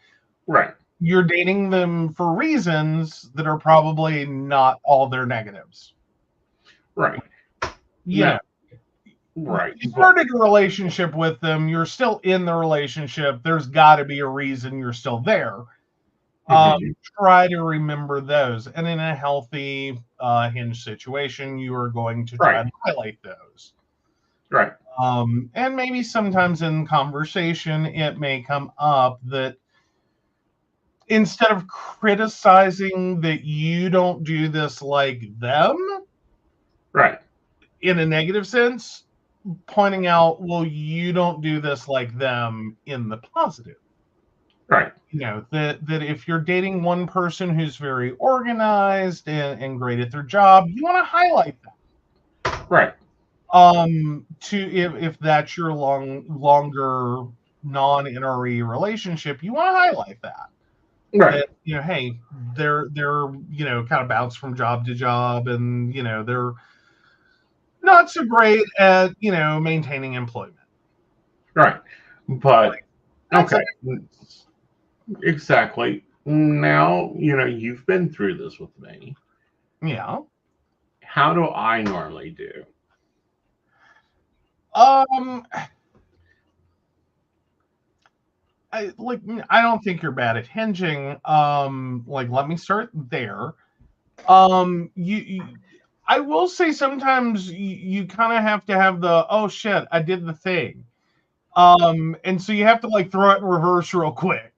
Speaker 3: you're dating them for reasons that are probably not all their negatives.
Speaker 2: Right. Right.
Speaker 3: You started a relationship with them. You're still in the relationship. There's got to be a reason you're still there. Try to remember those. And in a healthy hinge situation, you are going to try to highlight those.
Speaker 2: Right.
Speaker 3: And maybe sometimes in conversation, it may come up that instead of criticizing that you don't do this like them, in a negative sense, pointing out, well, you don't do this like them in the positive.
Speaker 2: Right.
Speaker 3: That if you're dating one person who's very organized and great at their job, you want to highlight that.
Speaker 2: Right.
Speaker 3: If that's your longer non-NRE relationship, you want to highlight that.
Speaker 2: Right.
Speaker 3: That, hey, they're kind of bounce from job to job, and they're not so great at maintaining employment.
Speaker 2: Right. But
Speaker 3: That's
Speaker 2: Okay. Exactly. Now, you've been through this with me.
Speaker 3: Yeah.
Speaker 2: How do I normally do?
Speaker 3: Um, I don't think you're bad at hinging. Let me start there. You I will say sometimes you kind of have to have the oh shit, I did the thing. And so you have to like throw it in reverse real quick.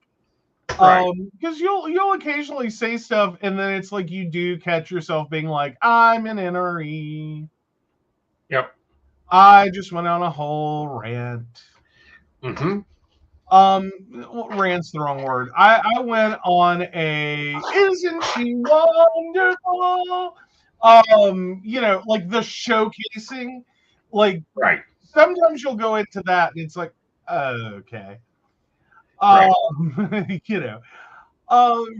Speaker 2: Right.
Speaker 3: Because you'll occasionally say stuff and then it's like you do catch yourself being like, I'm an NRE.
Speaker 2: Yep.
Speaker 3: I just went on a whole rant.
Speaker 2: Mm-hmm.
Speaker 3: Rant's the wrong word. I went on a isn't she wonderful? Like the showcasing. Like
Speaker 2: Right.
Speaker 3: sometimes you'll go into that and it's like, okay.
Speaker 2: Right.
Speaker 3: You know.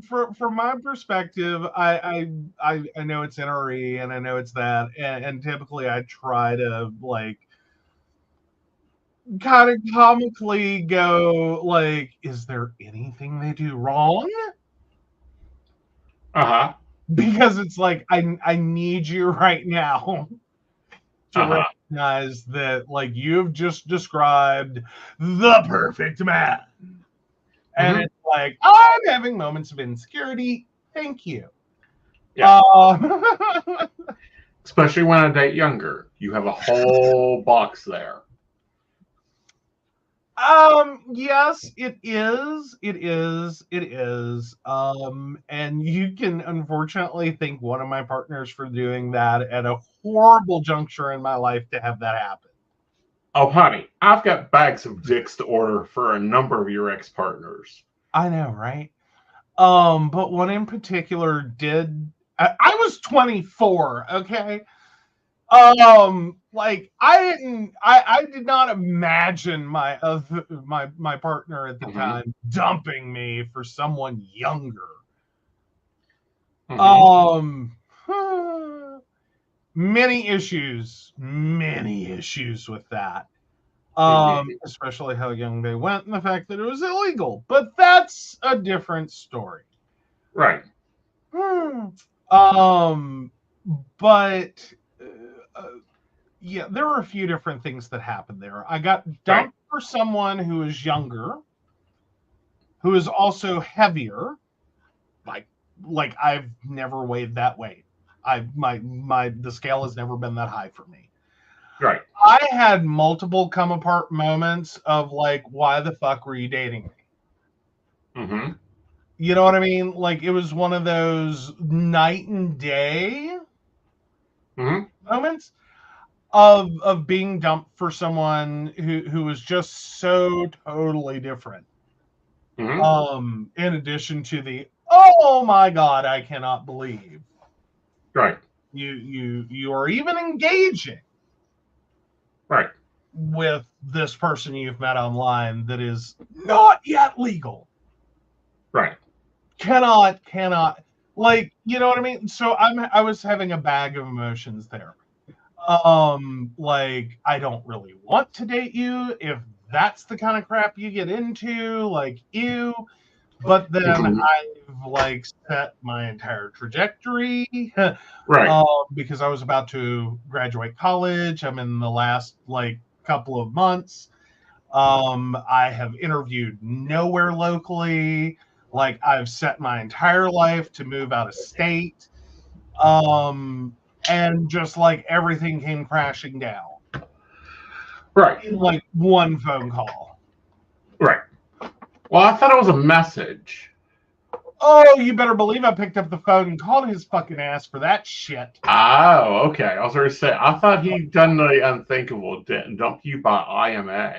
Speaker 3: From my perspective, I know it's NRE and I know it's that, and typically I try to like kind of comically go like, is there anything they do wrong?
Speaker 2: Uh-huh.
Speaker 3: Because it's like I need you right now to
Speaker 2: Uh-huh.
Speaker 3: recognize that like you've just described the perfect man. And
Speaker 2: Mm-hmm.
Speaker 3: it's like, I'm having moments of insecurity. Thank you.
Speaker 2: Yeah.
Speaker 3: Uh,
Speaker 2: Especially when I date younger. You have a whole box there.
Speaker 3: yes, it is. It is. It is. And you can unfortunately thank one of my partners for doing that at a horrible juncture in my life to have that happen.
Speaker 2: Oh, honey, I've got bags of dicks to order for a number of your ex-partners.
Speaker 3: I know, right? But one in particular did. I was 24, okay? Like I did not imagine my partner at the
Speaker 2: Mm-hmm.
Speaker 3: time dumping me for someone younger.
Speaker 2: Mm-hmm.
Speaker 3: Um, many issues with that.
Speaker 2: Indeed.
Speaker 3: Especially how young they went and the fact that it was illegal. But that's a different story.
Speaker 2: Right.
Speaker 3: Hmm. Um, but uh, yeah, there were a few different things that happened there. I got
Speaker 2: Right.
Speaker 3: dumped for someone who is younger, who is also heavier. Like, like I've never weighed that weight. The scale has never been that high for me.
Speaker 2: Right.
Speaker 3: I had multiple come apart moments of like, why the fuck were you dating me?
Speaker 2: Mm-hmm.
Speaker 3: You know what I mean? Like it was one of those night and day
Speaker 2: Mm-hmm.
Speaker 3: moments of being dumped for someone who was just so totally different.
Speaker 2: Mm-hmm.
Speaker 3: In addition to the oh my god, I cannot believe
Speaker 2: Right.
Speaker 3: you are even engaging
Speaker 2: Right.
Speaker 3: with this person you've met online that is not yet legal.
Speaker 2: Right.
Speaker 3: Cannot like you know what I mean? So I was having a bag of emotions there. Like I don't really want to date you if that's the kind of crap you get into, like ew. But then
Speaker 2: Mm-hmm.
Speaker 3: I've like set my entire trajectory
Speaker 2: Right.
Speaker 3: because I was about to graduate college. I'm in the last like couple of months. I have interviewed nowhere locally. Like I've set my entire life to move out of state. And just like everything came crashing down
Speaker 2: Right.
Speaker 3: in like one phone call.
Speaker 2: Right. Well, I thought it was a message.
Speaker 3: Oh, you better believe I picked up the phone and called his fucking ass for that shit.
Speaker 2: Oh, okay. I was going to say, I thought he'd done the unthinkable, dumped you by IMA.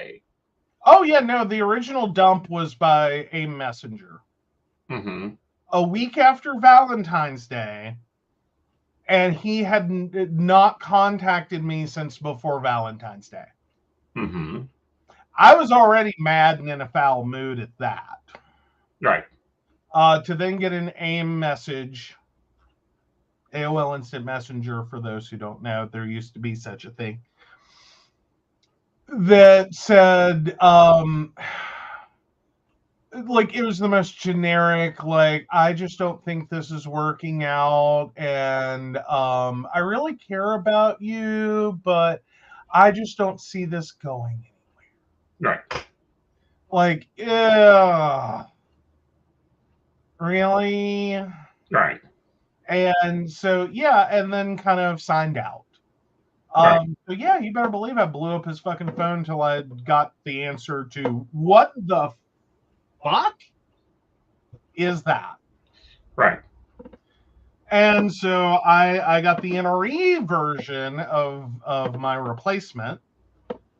Speaker 3: Oh, yeah, no, the original dump was by a messenger.
Speaker 2: Mm-hmm.
Speaker 3: A week after Valentine's Day, and he had not contacted me since before Valentine's Day.
Speaker 2: Mm-hmm.
Speaker 3: I was already mad and in a foul mood at that.
Speaker 2: Right.
Speaker 3: To then get an AIM message, AOL Instant Messenger, for those who don't know, there used to be such a thing, that said, like, it was the most generic, like, I just don't think this is working out, and I really care about you, but I just don't see this going anywhere.
Speaker 2: Right.
Speaker 3: Like, yeah, really?
Speaker 2: Right.
Speaker 3: And so, yeah, and then kind of signed out.
Speaker 2: Right.
Speaker 3: So yeah, you better believe I blew up his fucking phone until I got the answer to what the fuck is that?
Speaker 2: Right.
Speaker 3: And so I got the NRE version of my replacement,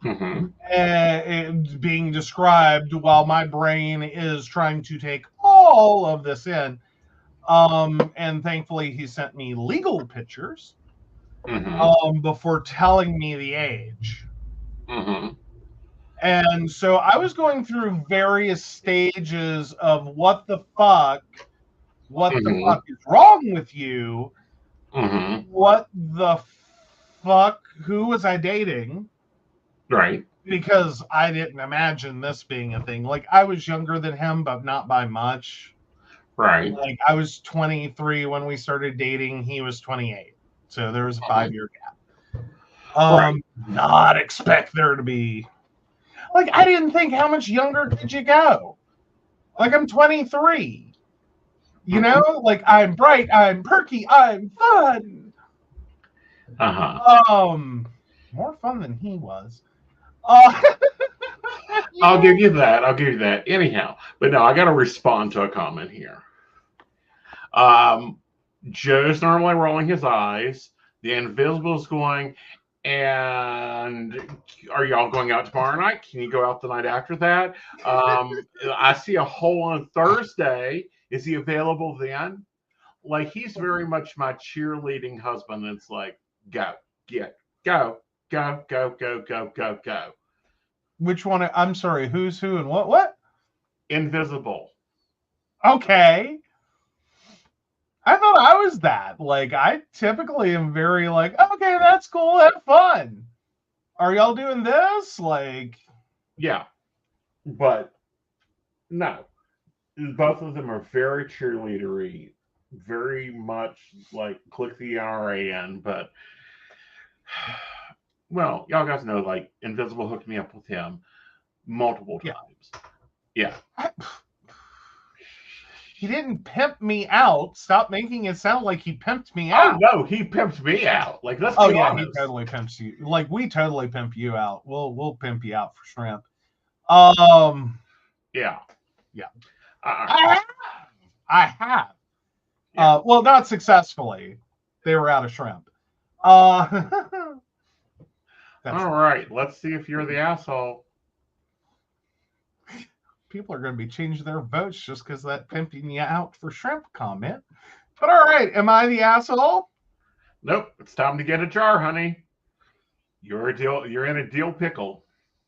Speaker 2: Mm-hmm.
Speaker 3: and being described while my brain is trying to take all of this in. And thankfully he sent me legal pictures before telling me the age.
Speaker 2: Mm-hmm.
Speaker 3: And so I was going through various stages of what the fuck
Speaker 2: Mm-hmm.
Speaker 3: is wrong with you?
Speaker 2: Mm-hmm.
Speaker 3: What the fuck? Who was I dating?
Speaker 2: Right.
Speaker 3: Because I didn't imagine this being a thing. Like, I was younger than him, but not by much.
Speaker 2: Right.
Speaker 3: Like, I was 23 when we started dating. He was 28. So there was a 5-year gap.
Speaker 2: Right.
Speaker 3: Not expect there to be. Like, I didn't think, how much younger could you go? Like, I'm 23. You know? Like, I'm bright, I'm perky, I'm fun.
Speaker 2: Uh-huh.
Speaker 3: More fun than he was.
Speaker 2: I'll give you that. I'll give you that. Anyhow, but no, I got to respond to a comment here. Joe's normally rolling his eyes. The Invisible's going, and are y'all going out tomorrow night? Can you go out the night after that? I see a hole on Thursday. Is he available then? Like, he's very much my cheerleading husband. It's like, go, get, go, go, go, go, go, go, go.
Speaker 3: Which one? I'm sorry, who's who and what?
Speaker 2: Invisible.
Speaker 3: Okay. I thought I was that. Like, I typically am very like, okay, that's cool, have fun. Are y'all doing this? Like,
Speaker 2: Yeah. But no. Both of them are very cheerleadery, very much like click the RAN, but well, y'all guys know, like, Invisible hooked me up with him multiple times. Yeah.
Speaker 3: He didn't pimp me out. Stop making it sound like he pimped me out.
Speaker 2: Oh no, he pimped me out. Like, let's be honest.
Speaker 3: He totally pimps you. Like, we totally pimp you out. We'll pimp you out for shrimp.
Speaker 2: Yeah.
Speaker 3: Yeah.
Speaker 2: Uh-uh.
Speaker 3: I have.
Speaker 2: Yeah.
Speaker 3: Well, not successfully. They were out of shrimp. All
Speaker 2: right. Let's see if you're the asshole.
Speaker 3: People are going to be changing their votes just because that pimping you out for shrimp comment. But all right, am I the asshole?
Speaker 2: Nope. It's time to get a jar, honey. You're in a deal pickle.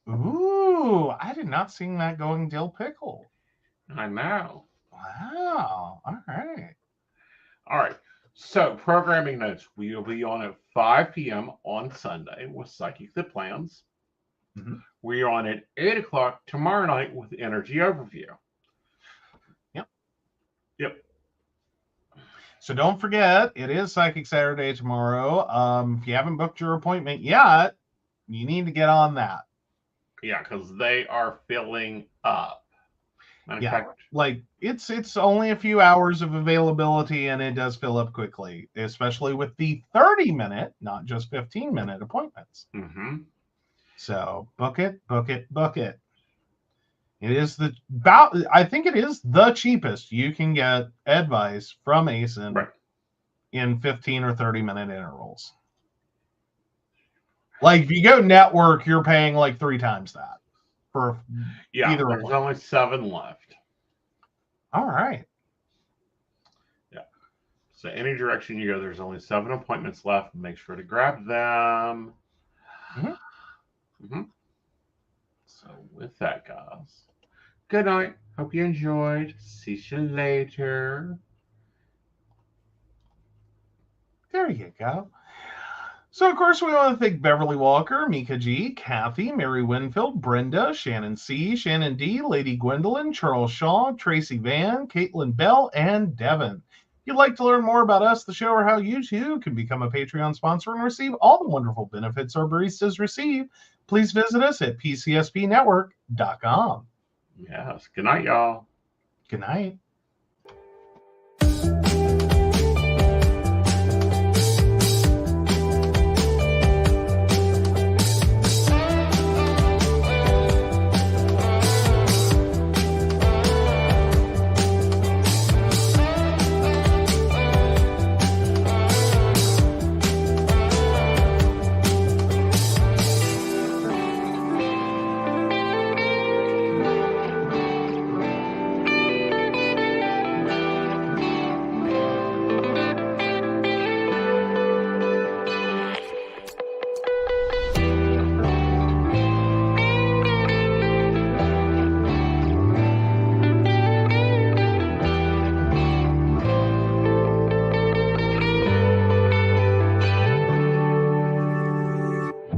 Speaker 3: Ooh, I did not see that going dill pickle.
Speaker 2: I know.
Speaker 3: Wow. All right.
Speaker 2: All right. So, programming notes. We will be on at 5 p.m. on Sunday with Psychic That Plans.
Speaker 3: Mm-hmm.
Speaker 2: We are on at 8 o'clock tomorrow night with Energy Overview. Yep.
Speaker 3: So don't forget, it is Psychic Saturday tomorrow. If you haven't booked your appointment yet, you need to get on that.
Speaker 2: Yeah, because they are filling up.
Speaker 3: In fact, like, it's only a few hours of availability, and it does fill up quickly, especially with the 30-minute, not just 15-minute appointments.
Speaker 2: Mm-hmm.
Speaker 3: So book it. It is I think it is the cheapest you can get advice from Aeson in 15 or 30-minute intervals. Like, if you go network, you're paying like 3 times that for either.
Speaker 2: There's only 7 left.
Speaker 3: All right.
Speaker 2: Yeah. So any direction you go, there's only 7 appointments left. Make sure to grab them.
Speaker 3: Mm-hmm.
Speaker 2: Mm-hmm. So with that, guys, good night. Hope you enjoyed. See you later.
Speaker 3: There you go. So, of course, we want to thank Beverly Walker, Mika G, Kathy, Mary Winfield, Brenda, Shannon C, Shannon D, Lady Gwendolyn, Charles Shaw, Tracy Van, Caitlin Bell, and Devin. If you'd like to learn more about us, the show, or how you too can become a Patreon sponsor and receive all the wonderful benefits our baristas receive, please visit us at pcspnetwork.com.
Speaker 2: Yes. Good night, y'all.
Speaker 3: Good night.